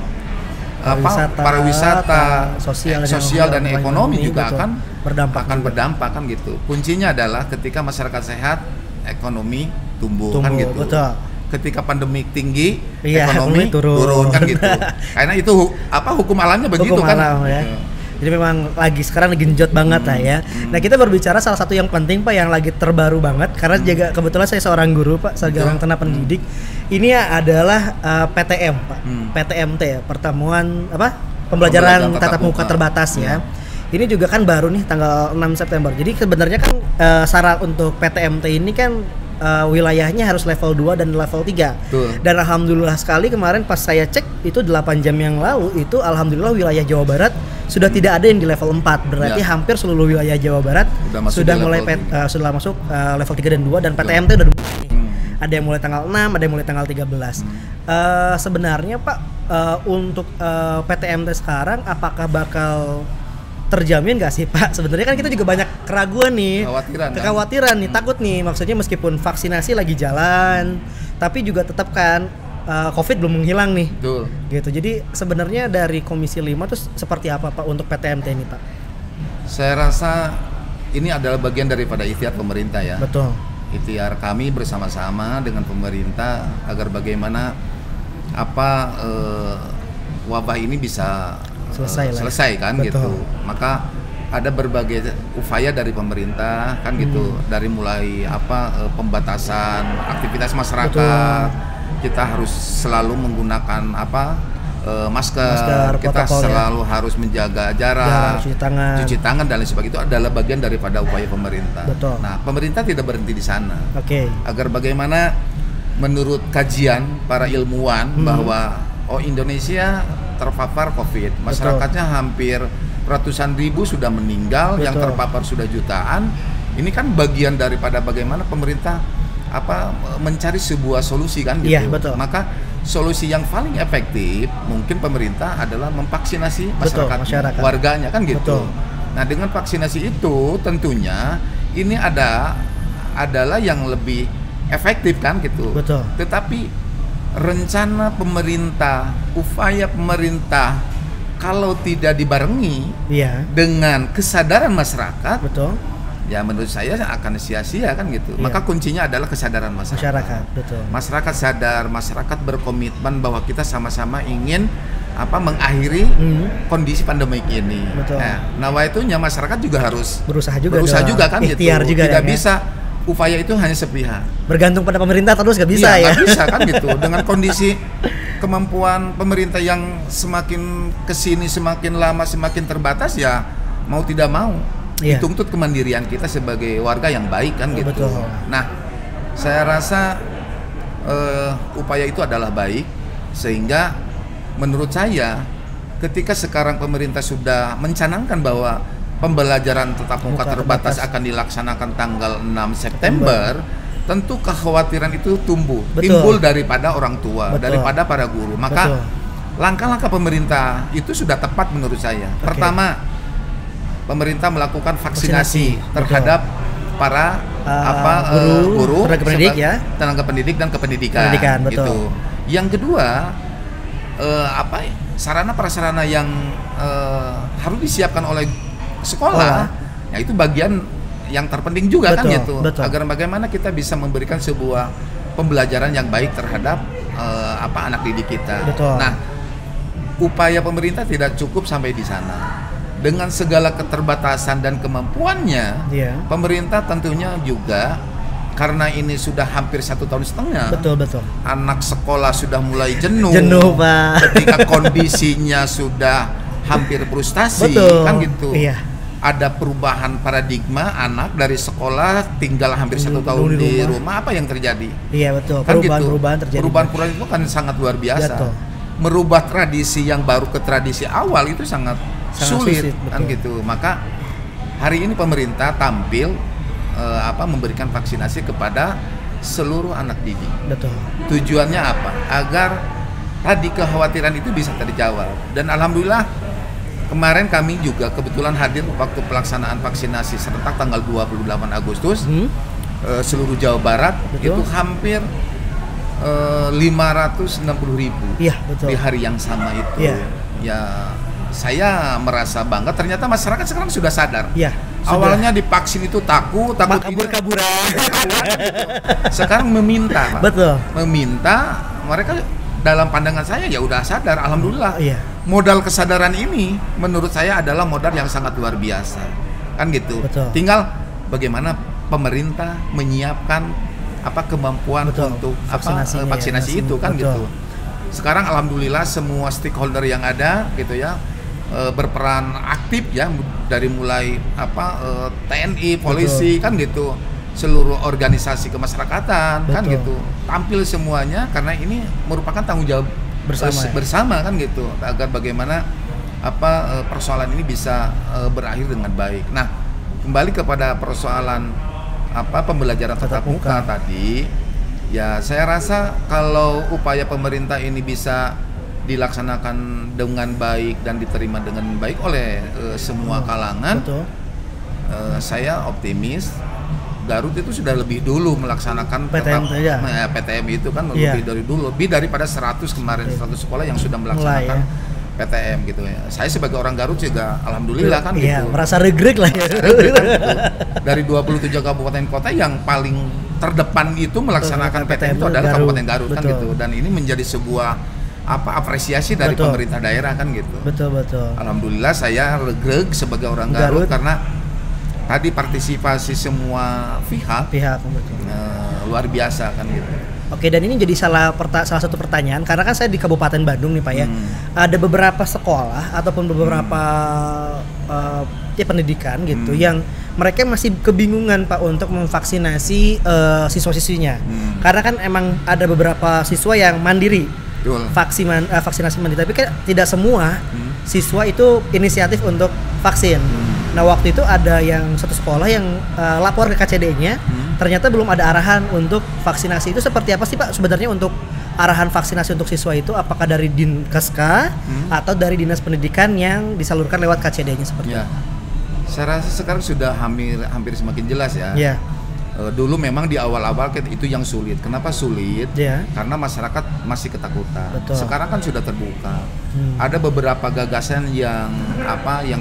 pariwisata, sosial dan ekonomi juga akan berdampak kan gitu. Kuncinya adalah ketika masyarakat sehat, ekonomi tumbuh kan gitu. Betul. Ketika pandemik tinggi, ekonomi turun kan gitu. Karena itu hukum alamnya begitu hukum kan. Alam, ya. Jadi memang sekarang genjot banget lah ya. Nah kita berbicara salah satu yang penting Pak yang lagi terbaru banget karena juga kebetulan saya seorang guru Pak, seorang tenaga pendidik. Ini adalah PTM Pak, PTMT ya, pertemuan pembelajaran tatap muka terbatas ya. Ini juga kan baru nih tanggal 6 September. Jadi sebenarnya kan syarat untuk PTMT ini kan wilayahnya harus level 2 dan level 3. Betul. Dan alhamdulillah sekali kemarin pas saya cek itu 8 jam yang lalu itu alhamdulillah wilayah Jawa Barat sudah tidak ada yang di level 4. Berarti hampir seluruh wilayah Jawa Barat sudah mulai sudah masuk level 3 dan 2 dan PTMT udah ada yang mulai tanggal 6, ada yang mulai tanggal 13. Sebenarnya Pak untuk PTMT sekarang apakah bakal terjamin nggak sih Pak? Sebenarnya kan kita juga banyak keraguan nih, kekhawatiran nih, takut nih. Maksudnya meskipun vaksinasi lagi jalan, tapi juga tetap kan COVID belum menghilang nih. Betul. Gitu. Jadi sebenarnya dari Komisi 5 tuh seperti apa Pak untuk PTMT ini Pak? Saya rasa ini adalah bagian daripada ikhtiar pemerintah ya. Betul. Ikhtiar kami bersama-sama dengan pemerintah agar bagaimana wabah ini bisa selesai kan. Betul. Gitu. Maka ada berbagai upaya dari pemerintah kan gitu, dari mulai pembatasan aktivitas masyarakat. Betul. Kita harus selalu menggunakan masker, kita selalu harus menjaga jarak, cuci tangan dan lain sebagainya. Itu adalah bagian daripada upaya pemerintah. Betul. Nah, pemerintah tidak berhenti di sana. Oke. Agar bagaimana menurut kajian para ilmuwan bahwa Indonesia terpapar COVID, masyarakatnya hampir ratusan ribu sudah meninggal, yang terpapar sudah jutaan. Ini kan bagian daripada bagaimana pemerintah mencari sebuah solusi kan gitu. Iya, betul. Maka solusi yang paling efektif mungkin pemerintah adalah memvaksinasi masyarakat. Warganya kan gitu. Betul. Nah, dengan vaksinasi itu tentunya ini adalah yang lebih efektif kan gitu. Betul. Tetapi rencana pemerintah, upaya pemerintah kalau tidak dibarengi dengan kesadaran masyarakat, betul. Ya menurut saya akan sia-sia kan gitu. Maka kuncinya adalah kesadaran masyarakat. Betul. Masyarakat sadar, masyarakat berkomitmen bahwa kita sama-sama ingin mengakhiri kondisi pandemik ini. Betul. Nah, waitunya masyarakat juga harus berusaha juga kan gitu. Juga tidak bisa upaya itu hanya sepihak. Bergantung pada pemerintah terus nggak bisa ya. Nggak bisa kan gitu. Dengan kondisi kemampuan pemerintah yang semakin kesini semakin lama semakin terbatas, ya mau tidak mau dituntut kemandirian kita sebagai warga yang baik kan gitu. Betul. Nah, saya rasa upaya itu adalah baik, sehingga menurut saya ketika sekarang pemerintah sudah mencanangkan bahwa pembelajaran tatap muka terbatas akan dilaksanakan tanggal 6 September, tentu kekhawatiran itu timbul daripada orang tua, daripada para guru. Maka langkah-langkah pemerintah itu sudah tepat menurut saya. Pertama, pemerintah melakukan vaksinasi terhadap para guru, tenaga pendidik dan kependidikan gitu. Yang kedua, sarana prasarana yang harus disiapkan oleh sekolah, ya itu bagian yang terpenting juga kan gitu. Agar bagaimana kita bisa memberikan sebuah pembelajaran yang baik terhadap anak didik kita. Nah, upaya pemerintah tidak cukup sampai di sana. Dengan segala keterbatasan dan kemampuannya, pemerintah tentunya juga, karena ini sudah hampir 1,5 tahun, anak sekolah sudah mulai jenuh Pak. Ketika kondisinya sudah hampir frustasi, kan gitu. Ada perubahan paradigma, anak dari sekolah tinggal hampir 1 tahun di rumah, apa yang terjadi? Kan perubahan terjadi. Perubahan itu kan sangat luar biasa. Merubah tradisi yang baru ke tradisi awal itu sangat sulit kan gitu. Maka hari ini pemerintah tampil memberikan vaksinasi kepada seluruh anak didik. Tujuannya apa? Agar tadi kekhawatiran itu bisa terjawab. Dan alhamdulillah kemarin kami juga kebetulan hadir waktu pelaksanaan vaksinasi serentak tanggal 28 Agustus. Seluruh Jawa Barat itu hampir 560.000 di hari yang sama itu. Ya, saya merasa bangga. Ternyata masyarakat sekarang sudah sadar. Awalnya divaksin itu takut kabur-kaburan. Sekarang meminta, Pak. Meminta, mereka dalam pandangan saya ya udah sadar. Alhamdulillah. Modal kesadaran ini menurut saya adalah modal yang sangat luar biasa. Kan gitu. Tinggal bagaimana pemerintah menyiapkan kemampuan untuk vaksinasi itu kan gitu. Sekarang alhamdulillah semua stakeholder yang ada gitu ya berperan aktif ya, dari mulai TNI, polisi kan gitu, seluruh organisasi kemasyarakatan kan gitu, tampil semuanya karena ini merupakan tanggung jawab bersama kan gitu, agar bagaimana persoalan ini bisa berakhir dengan baik. Nah, kembali kepada persoalan pembelajaran tatap muka tadi, ya saya rasa kalau upaya pemerintah ini bisa dilaksanakan dengan baik dan diterima dengan baik oleh semua kalangan, saya optimis Garut itu sudah lebih dulu melaksanakan PTM itu kan lebih dari dulu, lebih daripada 100 kemarin 100 sekolah yang sudah melaksanakan PTM gitu ya. Saya sebagai orang Garut juga alhamdulillah kan gitu. Merasa regrek lah ya. Dari 27 kabupaten kota yang paling terdepan itu melaksanakan PTM itu adalah Kabupaten Garut kan gitu. Dan ini menjadi sebuah apresiasi dari pemerintah daerah kan gitu. Alhamdulillah saya regreg sebagai orang Garut karena tadi partisipasi semua pihak luar biasa kan gitu. Oke, dan ini jadi salah satu pertanyaan karena kan saya di Kabupaten Bandung nih Pak ya. Ada beberapa sekolah ataupun beberapa pendidikan gitu yang mereka masih kebingungan Pak untuk memvaksinasi siswa-siswinya. Karena kan emang ada beberapa siswa yang mandiri vaksinasi mandiri, tapi kan tidak semua siswa itu inisiatif untuk vaksin. Nah, waktu itu ada yang satu sekolah yang lapor ke KCD-nya, ternyata belum ada arahan untuk vaksinasi. Itu seperti apa sih Pak sebenarnya untuk arahan vaksinasi untuk siswa itu? Apakah dari Dinkeska atau dari Dinas Pendidikan yang disalurkan lewat KCD-nya seperti itu? Saya rasa sekarang sudah hampir semakin jelas ya. Dulu memang di awal-awal itu yang sulit. Kenapa sulit? Karena masyarakat masih ketakutan. Sekarang kan sudah terbuka. Ada beberapa gagasan yang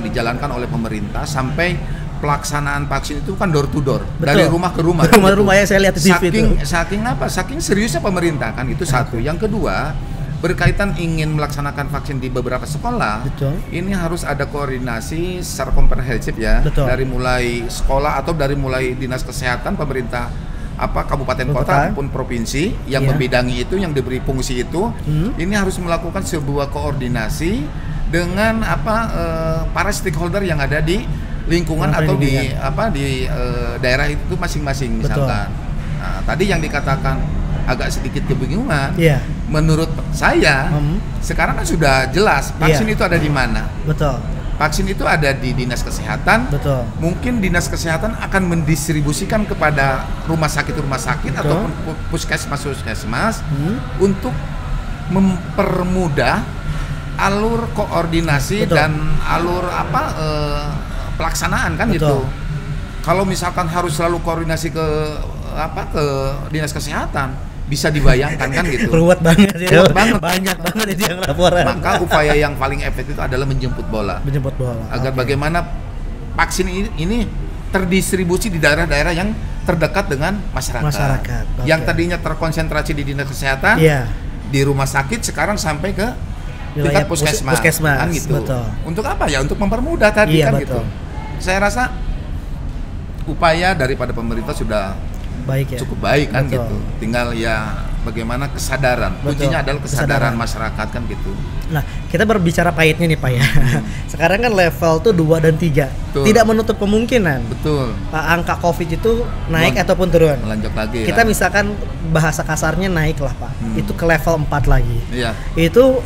dijalankan oleh pemerintah sampai pelaksanaan vaksin itu kan door to door, dari rumah ke rumah. Rumah-rumah ya saya lihat di TV. Saking seriusnya pemerintah kan itu satu. Yang kedua, berkaitan ingin melaksanakan vaksin di beberapa sekolah, ini harus ada koordinasi secara komprehensif ya, dari mulai sekolah atau dari mulai dinas kesehatan, pemerintah kabupaten kota maupun provinsi yang membidangi itu, yang diberi fungsi itu, ini harus melakukan sebuah koordinasi dengan para stakeholder yang ada di lingkungan atau di daerah itu masing-masing misalkan. Nah, tadi yang dikatakan agak sedikit kebingungan. Iya. Menurut saya sekarang kan sudah jelas vaksin itu ada di mana. Betul. Vaksin itu ada di dinas kesehatan. Betul. Mungkin dinas kesehatan akan mendistribusikan kepada rumah sakit ataupun puskesmas untuk mempermudah alur koordinasi dan alur pelaksanaan kan gitu. Kalau misalkan harus selalu koordinasi ke dinas kesehatan, bisa dibayangkan kan gitu. Ruwet banget ya. Banyak banget itu yang laporan. Maka upaya yang paling efektif itu adalah menjemput bola. Agar bagaimana vaksin ini terdistribusi di daerah-daerah yang terdekat dengan masyarakat. Yang tadinya terkonsentrasi di dinas kesehatan, di rumah sakit, sekarang sampai ke tingkat puskesmas kan gitu. Betul. Untuk apa ya? Untuk mempermudah tadi kan gitu. Saya rasa upaya daripada pemerintah sudah cukup baik kan gitu. Tinggal ya bagaimana kesadaran. Kuncinya adalah kesadaran masyarakat kan gitu. Nah, kita berbicara pahitnya nih Pak ya. Sekarang kan level tuh 2 dan 3. Betul. Tidak menutup kemungkinan. Betul. Angka Covid itu naik ataupun turun. Melanjut lagi. Kita misalkan bahasa kasarnya naik lah Pak. Itu ke level 4 lagi. Iya. Itu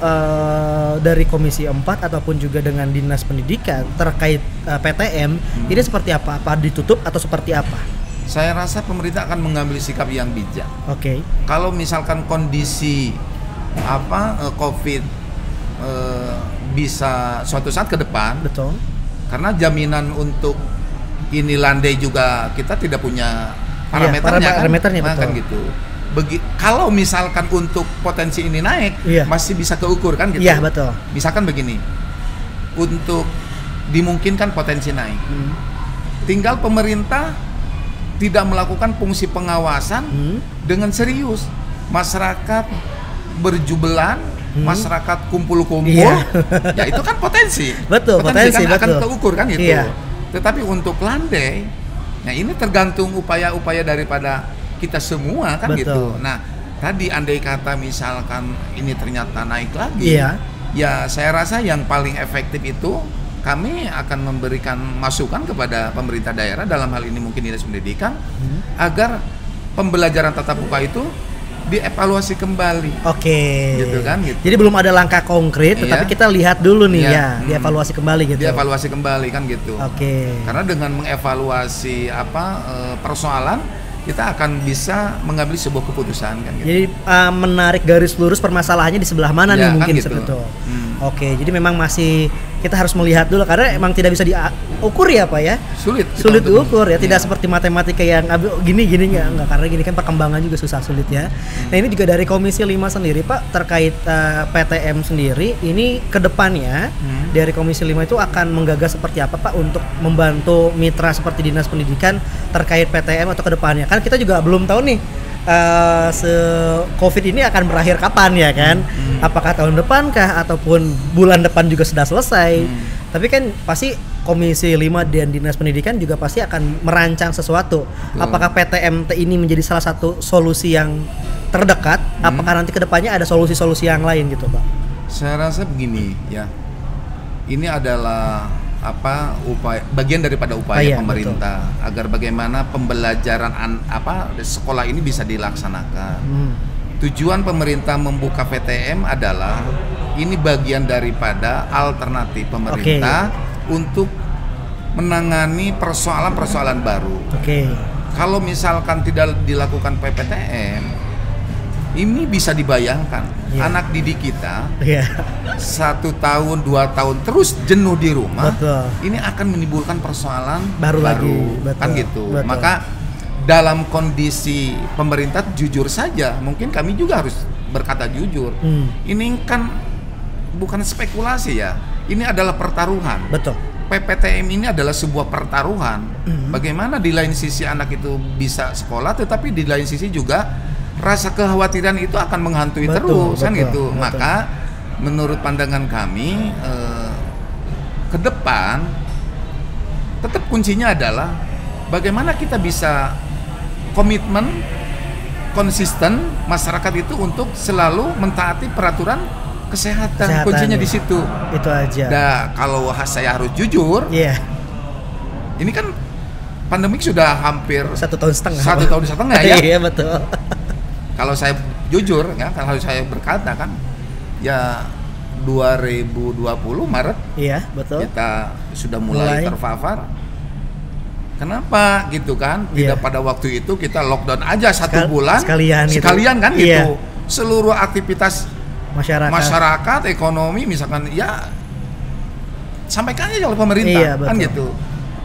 dari Komisi 4 ataupun juga dengan Dinas Pendidikan terkait PTM, ini seperti apa? Apa ditutup atau seperti apa? Saya rasa pemerintah akan mengambil sikap yang bijak. Oke. Kalau misalkan kondisi Covid bisa suatu saat ke depan. Betul. Karena jaminan untuk ini landai juga kita tidak punya parameternya kan gitu. Kalau misalkan untuk potensi ini naik, masih bisa keukur kan gitu. Iya, betul. Misalkan begini. Untuk dimungkinkan potensi naik. Tinggal pemerintah tidak melakukan fungsi pengawasan dengan serius. Masyarakat berjubelan, masyarakat kumpul-kumpul, ya itu kan potensi. Betul, potensi kan betul. akan terukur kan gitu. Iya. Tetapi untuk landai, nah ini tergantung upaya-upaya daripada kita semua kan gitu. Nah, tadi andai kata misalkan ini ternyata naik lagi, ya saya rasa yang paling efektif itu kami akan memberikan masukan kepada pemerintah daerah, dalam hal ini mungkin dinas pendidikan, agar pembelajaran tatap muka itu dievaluasi kembali. Oke. Gitu kan gitu. Jadi belum ada langkah konkret, tetapi kita lihat dulu nih dievaluasi kembali gitu. Dievaluasi kembali kan gitu. Oke. Karena dengan mengevaluasi persoalan, kita akan bisa mengambil sebuah keputusan kan gitu. Jadi menarik garis lurus permasalahannya di sebelah mana nih mungkin kan gitu. Betul. Oke, jadi memang masih kita harus melihat dulu karena emang tidak bisa diukur ya Pak ya. Sulit diukur ya, tidak seperti matematika yang gini enggak karena gini kan perkembangan juga susah sulit ya. Nah, ini juga dari Komisi 5 sendiri Pak terkait PTM sendiri, ini kedepannya dari Komisi 5 itu akan menggagas seperti apa Pak untuk membantu mitra seperti Dinas Pendidikan terkait PTM atau kedepannya. Kan kita juga belum tahu nih Covid ini akan berakhir kapan ya kan? Apakah tahun depan kah ataupun bulan depan juga sudah selesai? Tapi kan pasti Komisi 5 dan Dinas Pendidikan juga pasti akan merancang sesuatu. Apakah PTMT ini menjadi salah satu solusi yang terdekat? Apakah nanti kedepannya ada solusi-solusi yang lain gitu Pak? Saya rasa begini ya. Ini adalah bagian daripada upaya pemerintah agar bagaimana pembelajaran sekolah ini bisa dilaksanakan. Tujuan pemerintah membuka PTM adalah ini bagian daripada alternatif pemerintah untuk menangani persoalan-persoalan baru. Kalau misalkan tidak dilakukan PPTM, ini bisa dibayangkan anak didik kita 1 tahun 2 tahun terus jenuh di rumah. Ini akan menimbulkan persoalan baru kan gitu. Maka dalam kondisi pemerintah jujur saja, mungkin kami juga harus berkata jujur. Ini kan bukan spekulasi ya, ini adalah pertaruhan. PPTM ini adalah sebuah pertaruhan. Bagaimana di lain sisi anak itu bisa sekolah, tetapi di lain sisi juga rasa kekhawatiran itu akan menghantui terus kan gitu. Maka menurut pandangan kami ke depan tetap kuncinya adalah bagaimana kita bisa komitmen konsisten masyarakat itu untuk selalu mentaati peraturan kesehatan. Kuncinya di situ. Itu aja. Nah, kalau saya harus jujur, Ini kan pandemik sudah hampir 1 tahun setengah. 1 tahun setengah ya. Iya betul. Kalau saya jujur ya, kalau saya berkata kan, ya 2020 Maret Iya betul. kita sudah mulai terpapar. Kenapa gitu kan? Tidak pada waktu itu kita lockdown aja 1 bulan. Sekalian kan iya. gitu. Seluruh aktivitas masyarakat, ekonomi misalkan ya sampaikan aja oleh pemerintah, iya, kan gitu.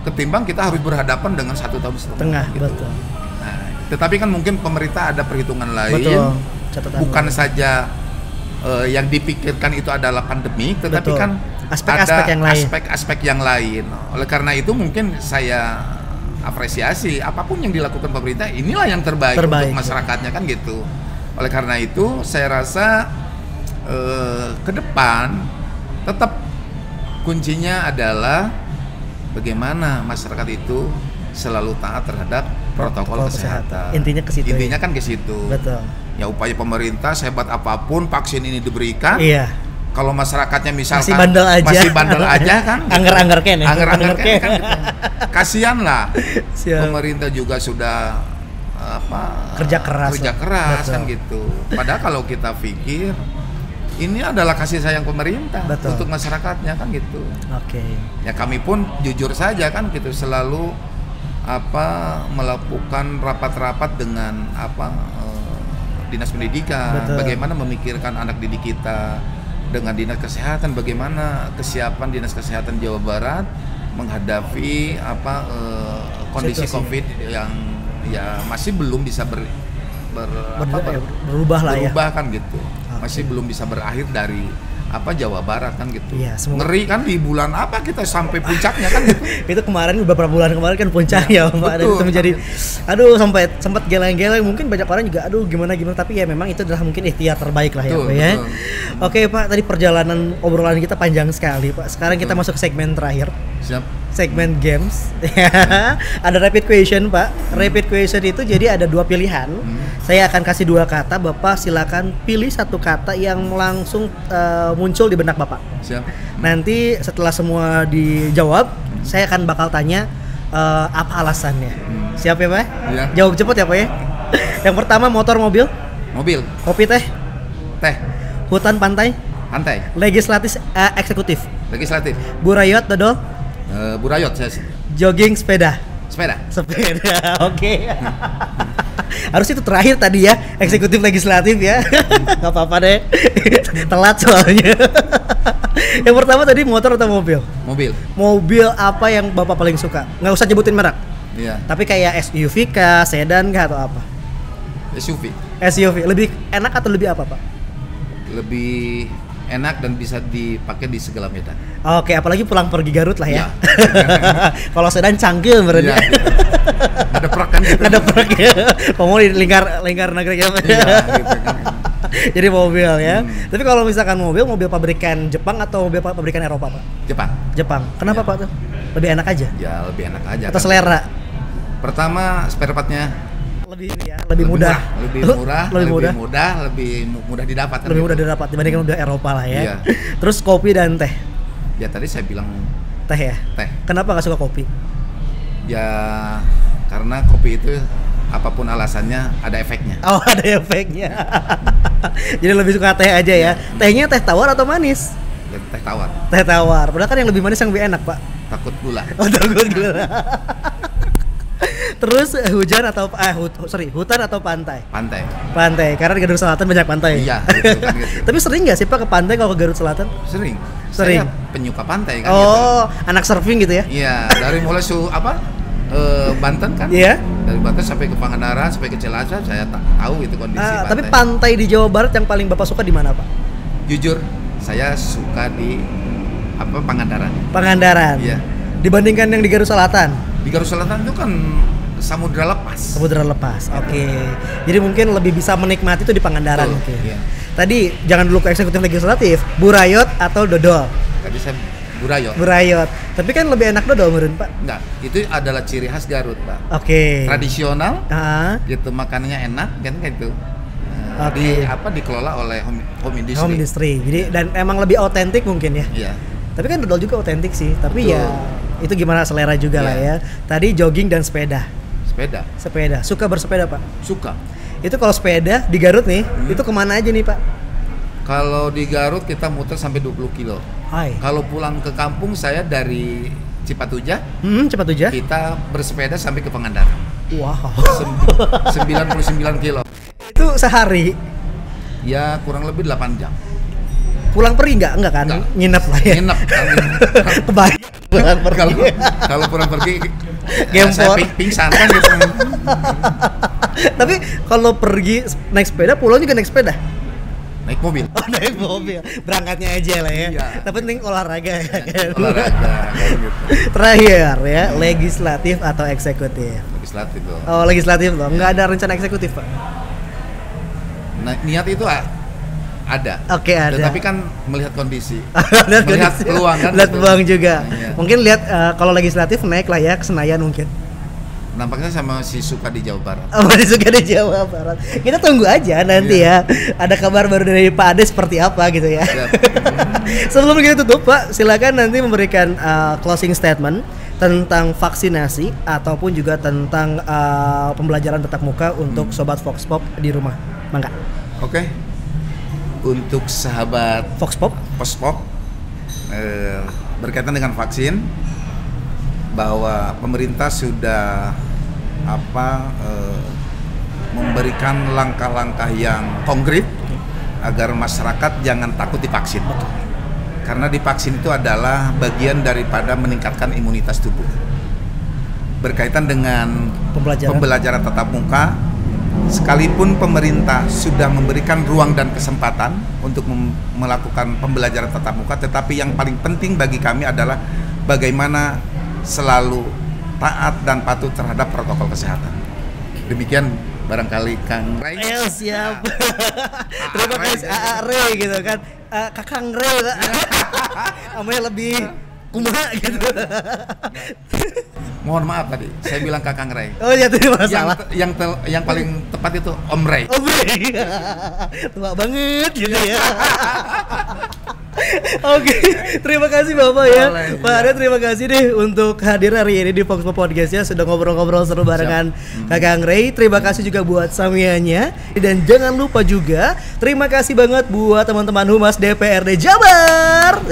Ketimbang kita harus berhadapan dengan 1 tahun setengah. Gitu. Betul. Nah, tetapi kan mungkin pemerintah ada perhitungan lain. Betul. Bukan saja yang dipikirkan itu adalah pandemi, tetapi betul. Kan aspek-aspek ada yang lain. Aspek-aspek yang lain. Oleh karena itu mungkin saya apresiasi apapun yang dilakukan pemerintah, inilah yang terbaik untuk masyarakatnya kan gitu. Oleh karena itu saya rasa ke depan tetap kuncinya adalah bagaimana masyarakat itu selalu taat terhadap protokol kesehatan. Intinya ke situ. Intinya kan ke situ. Betul. Ya upaya pemerintah sehebat apapun vaksin ini diberikan. Iya. Kalau masyarakatnya misalkan masih bandel aja kan. Angger-angger kan. Gitu. Kasihan lah. Pemerintah juga sudah kerja keras kan gitu. Padahal kalau kita pikir ini adalah kasih sayang pemerintah untuk masyarakatnya kan gitu. Oke. Ya kami pun jujur saja kan gitu selalu melakukan rapat-rapat dengan dinas pendidikan, bagaimana memikirkan anak didik kita, dengan dinas kesehatan bagaimana kesiapan dinas kesehatan Jawa Barat menghadapi kondisi Covid yang ya masih belum bisa berubah kan gitu. Masih belum bisa berakhir dari Jawa Barat kan gitu. Iya, ngeri kan di bulan apa kita sampai puncaknya kan gitu. Itu kemarin beberapa bulan kemarin kan puncaknya Pak. Dan itu menjadi sempat geleng-geleng, mungkin banyak orang juga gimana tapi ya memang itu adalah mungkin ikhtiar terbaik lah ya Pak ya. Oke Pak, tadi perjalanan obrolan kita panjang sekali Pak. Sekarang kita masuk ke segmen terakhir. Siap. Segmen games. Ada rapid question Pak. Rapid question itu jadi ada 2 pilihan. Saya akan kasih 2 kata, Bapak silakan pilih 1 kata yang langsung muncul di benak Bapak. Siap. Nanti setelah semua dijawab, saya akan bakal tanya apa alasannya. Siap ya Pak? Ya. Jawab cepat ya Pak ya. Yang pertama motor mobil. Mobil. Kopi teh. Teh. Hutan pantai. Pantai. Legislatif eksekutif. Legislatif. Burayot dodol. Burayot saya. Jogging sepeda. Sepeda. Oke. Harus itu terakhir tadi ya, eksekutif legislatif ya. Gak apa-apa deh. Telat soalnya. Yang pertama tadi motor atau mobil? Mobil. Mobil apa yang Bapak paling suka? Nggak usah nyebutin merek. Iya. Tapi kayak SUV kah, sedan kah atau apa? SUV. Lebih enak atau lebih apa Pak? Lebih enak dan bisa dipakai di segala medan. Oke, apalagi pulang pergi Garut lah ya. Ya. Kalau sedan canggih berarti. Ya, gitu. Ada perak kan gitu. Ada perak ya. Mau di lingkar negeri apa? Iya, gitu kan. Jadi mobil ya. Tapi kalau misalkan mobil pabrikan Jepang atau mobil pabrikan Eropa Pak? Jepang. Kenapa Ya. Pak tuh? Lebih enak aja? Ya lebih enak aja. Atau selera? Pertama spare partnya lebih mudah, lebih mudah didapat. Lebih mudah didapat dibandingkan udah Eropa lah ya. Iya. Terus kopi dan teh. Ya tadi saya bilang teh ya. Teh. Kenapa nggak suka kopi? Ya karena kopi itu apapun alasannya ada efeknya. Oh ada efeknya. Jadi lebih suka teh aja ya. Tehnya teh tawar atau manis? Ya, teh tawar. Teh tawar. Padahal kan yang lebih manis yang lebih enak Pak. Takut gula. Oh takut gula. Terus hutan atau pantai? Pantai, karena di Garut Selatan banyak pantai. Iya, gitu kan gitu. Tapi sering nggak sih Pak ke pantai kalau ke Garut Selatan? Sering. Saya penyuka pantai kan. Oh, gitu. Anak surfing gitu ya? Iya, dari mulai Banten kan? Iya. Dari Banten sampai ke Pangandaran, sampai ke Cilacap, saya tahu itu kondisi pantai. Tapi pantai di Jawa Barat yang paling Bapak suka di mana Pak? Jujur, saya suka di Pangandaran. Pangandaran. Iya. Dibandingkan yang di Garut Selatan? Di Garut Selatan itu kan Samudra Lepas. Oke. Jadi mungkin lebih bisa menikmati itu di Pangandaran. Oke. Iya. Tadi jangan dulu ke eksekutif legislatif, burayot atau dodol? Tadi saya burayot. Tapi kan lebih enak dodol meureun Pak. Enggak, itu adalah ciri khas Garut Pak. Oke. Tradisional. Gitu makanannya enak kan gitu. Dikelola oleh home industry. Jadi dan emang lebih otentik mungkin ya. Iya. Tapi kan dodol juga otentik sih. Tapi betul. Ya Itu gimana selera juga lah ya. Tadi jogging dan sepeda. Sepeda. Suka bersepeda, Pak? Suka. Itu kalau sepeda di Garut nih, itu kemana aja nih, Pak? Kalau di Garut kita muter sampai 20 kilo. Kalau pulang ke kampung saya dari Cipatujah. Cipatujah. Kita bersepeda sampai ke Pangandaran. Wow. 99 kilo. Itu sehari? Ya kurang lebih 8 jam. Pulang pergi enggak kan? Enggak. Nginep lah ya. Nginep. Kebayang. Pulang pergi. Kalau pulang pergi gempor. Saya pingsan kan gitu. Tapi kalau pergi naik sepeda, pulang juga naik sepeda? Naik mobil. Oh, naik mobil. Berangkatnya aja lah ya. Iya. Tapi penting olahraga ya kan. Olahraga kan gitu. Terakhir ya, legislatif atau eksekutif? Legislatif loh. Oh, legislatif loh. Enggak ada rencana eksekutif, Pak? Nah, niat itu ada. Oke, ada. Tetapi kan melihat kondisi. melihat peluang kan. Lihat peluang juga. Iya. Mungkin lihat kalau legislatif naik lah ya ke Senayan mungkin. Nampaknya sama si Suka di Jawa Barat. Masih Suka di Jawa Barat. Kita tunggu aja nanti ya. Ada kabar baru dari Pak Ade seperti apa gitu ya. Sebelum kita tutup, Pak, silakan nanti memberikan closing statement tentang vaksinasi ataupun juga tentang pembelajaran tatap muka untuk sobat Vox Pop di rumah. Mangga. Oke. Untuk sahabat Vox Pop berkaitan dengan vaksin, bahwa pemerintah sudah memberikan langkah-langkah yang konkret agar masyarakat jangan takut divaksin. Karena divaksin itu adalah bagian daripada meningkatkan imunitas tubuh. Berkaitan dengan pembelajaran tatap muka, sekalipun pemerintah sudah memberikan ruang dan kesempatan untuk melakukan pembelajaran tatap muka, tetapi yang paling penting bagi kami adalah bagaimana selalu taat dan patuh terhadap protokol kesehatan. Demikian barangkali Kang Ray. Siap. Terima kasih Ray gitu kan. Kakang Ray. Namanya lebih kumaha gitu. Mohon maaf tadi, saya bilang Kakang Ray. Oh iya, itu masalah. Yang paling tepat itu Om Ray. Om Ray. Tua banget gitu ya. Oke, terima kasih Bapak ya. Pak Ade, terima kasih deh untuk hadir hari ini di Vox Pop Podcast ya. Sudah ngobrol-ngobrol seru barengan Kakang Ray. Terima kasih juga buat Samianya. Dan jangan lupa juga terima kasih banget buat teman-teman Humas DPRD Jabar.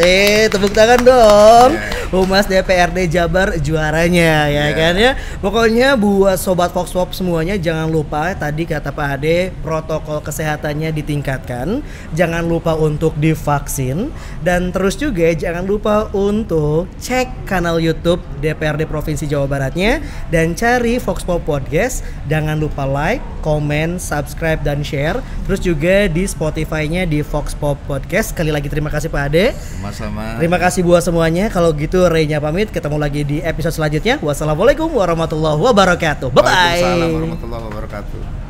Tepuk tangan dong. Humas DPRD Jabar juaranya ya kan ya. Pokoknya buat sobat Vox Pop semuanya, jangan lupa tadi kata Pak Ade, protokol kesehatannya ditingkatkan. Jangan lupa untuk divaksin. Dan terus juga jangan lupa untuk cek kanal YouTube DPRD Provinsi Jawa Baratnya dan cari Vox Pop Podcast. Jangan lupa like, komen, subscribe dan share. Terus juga di Spotify-nya di Vox Pop Podcast. Sekali lagi terima kasih Pak Ade. Sama-sama. Terima kasih buat semuanya. Kalau gitu Ray-nya pamit. Ketemu lagi di episode selanjutnya. Wassalamualaikum warahmatullahi wabarakatuh. Bye bye. Waalaikumsalam warahmatullahi wabarakatuh.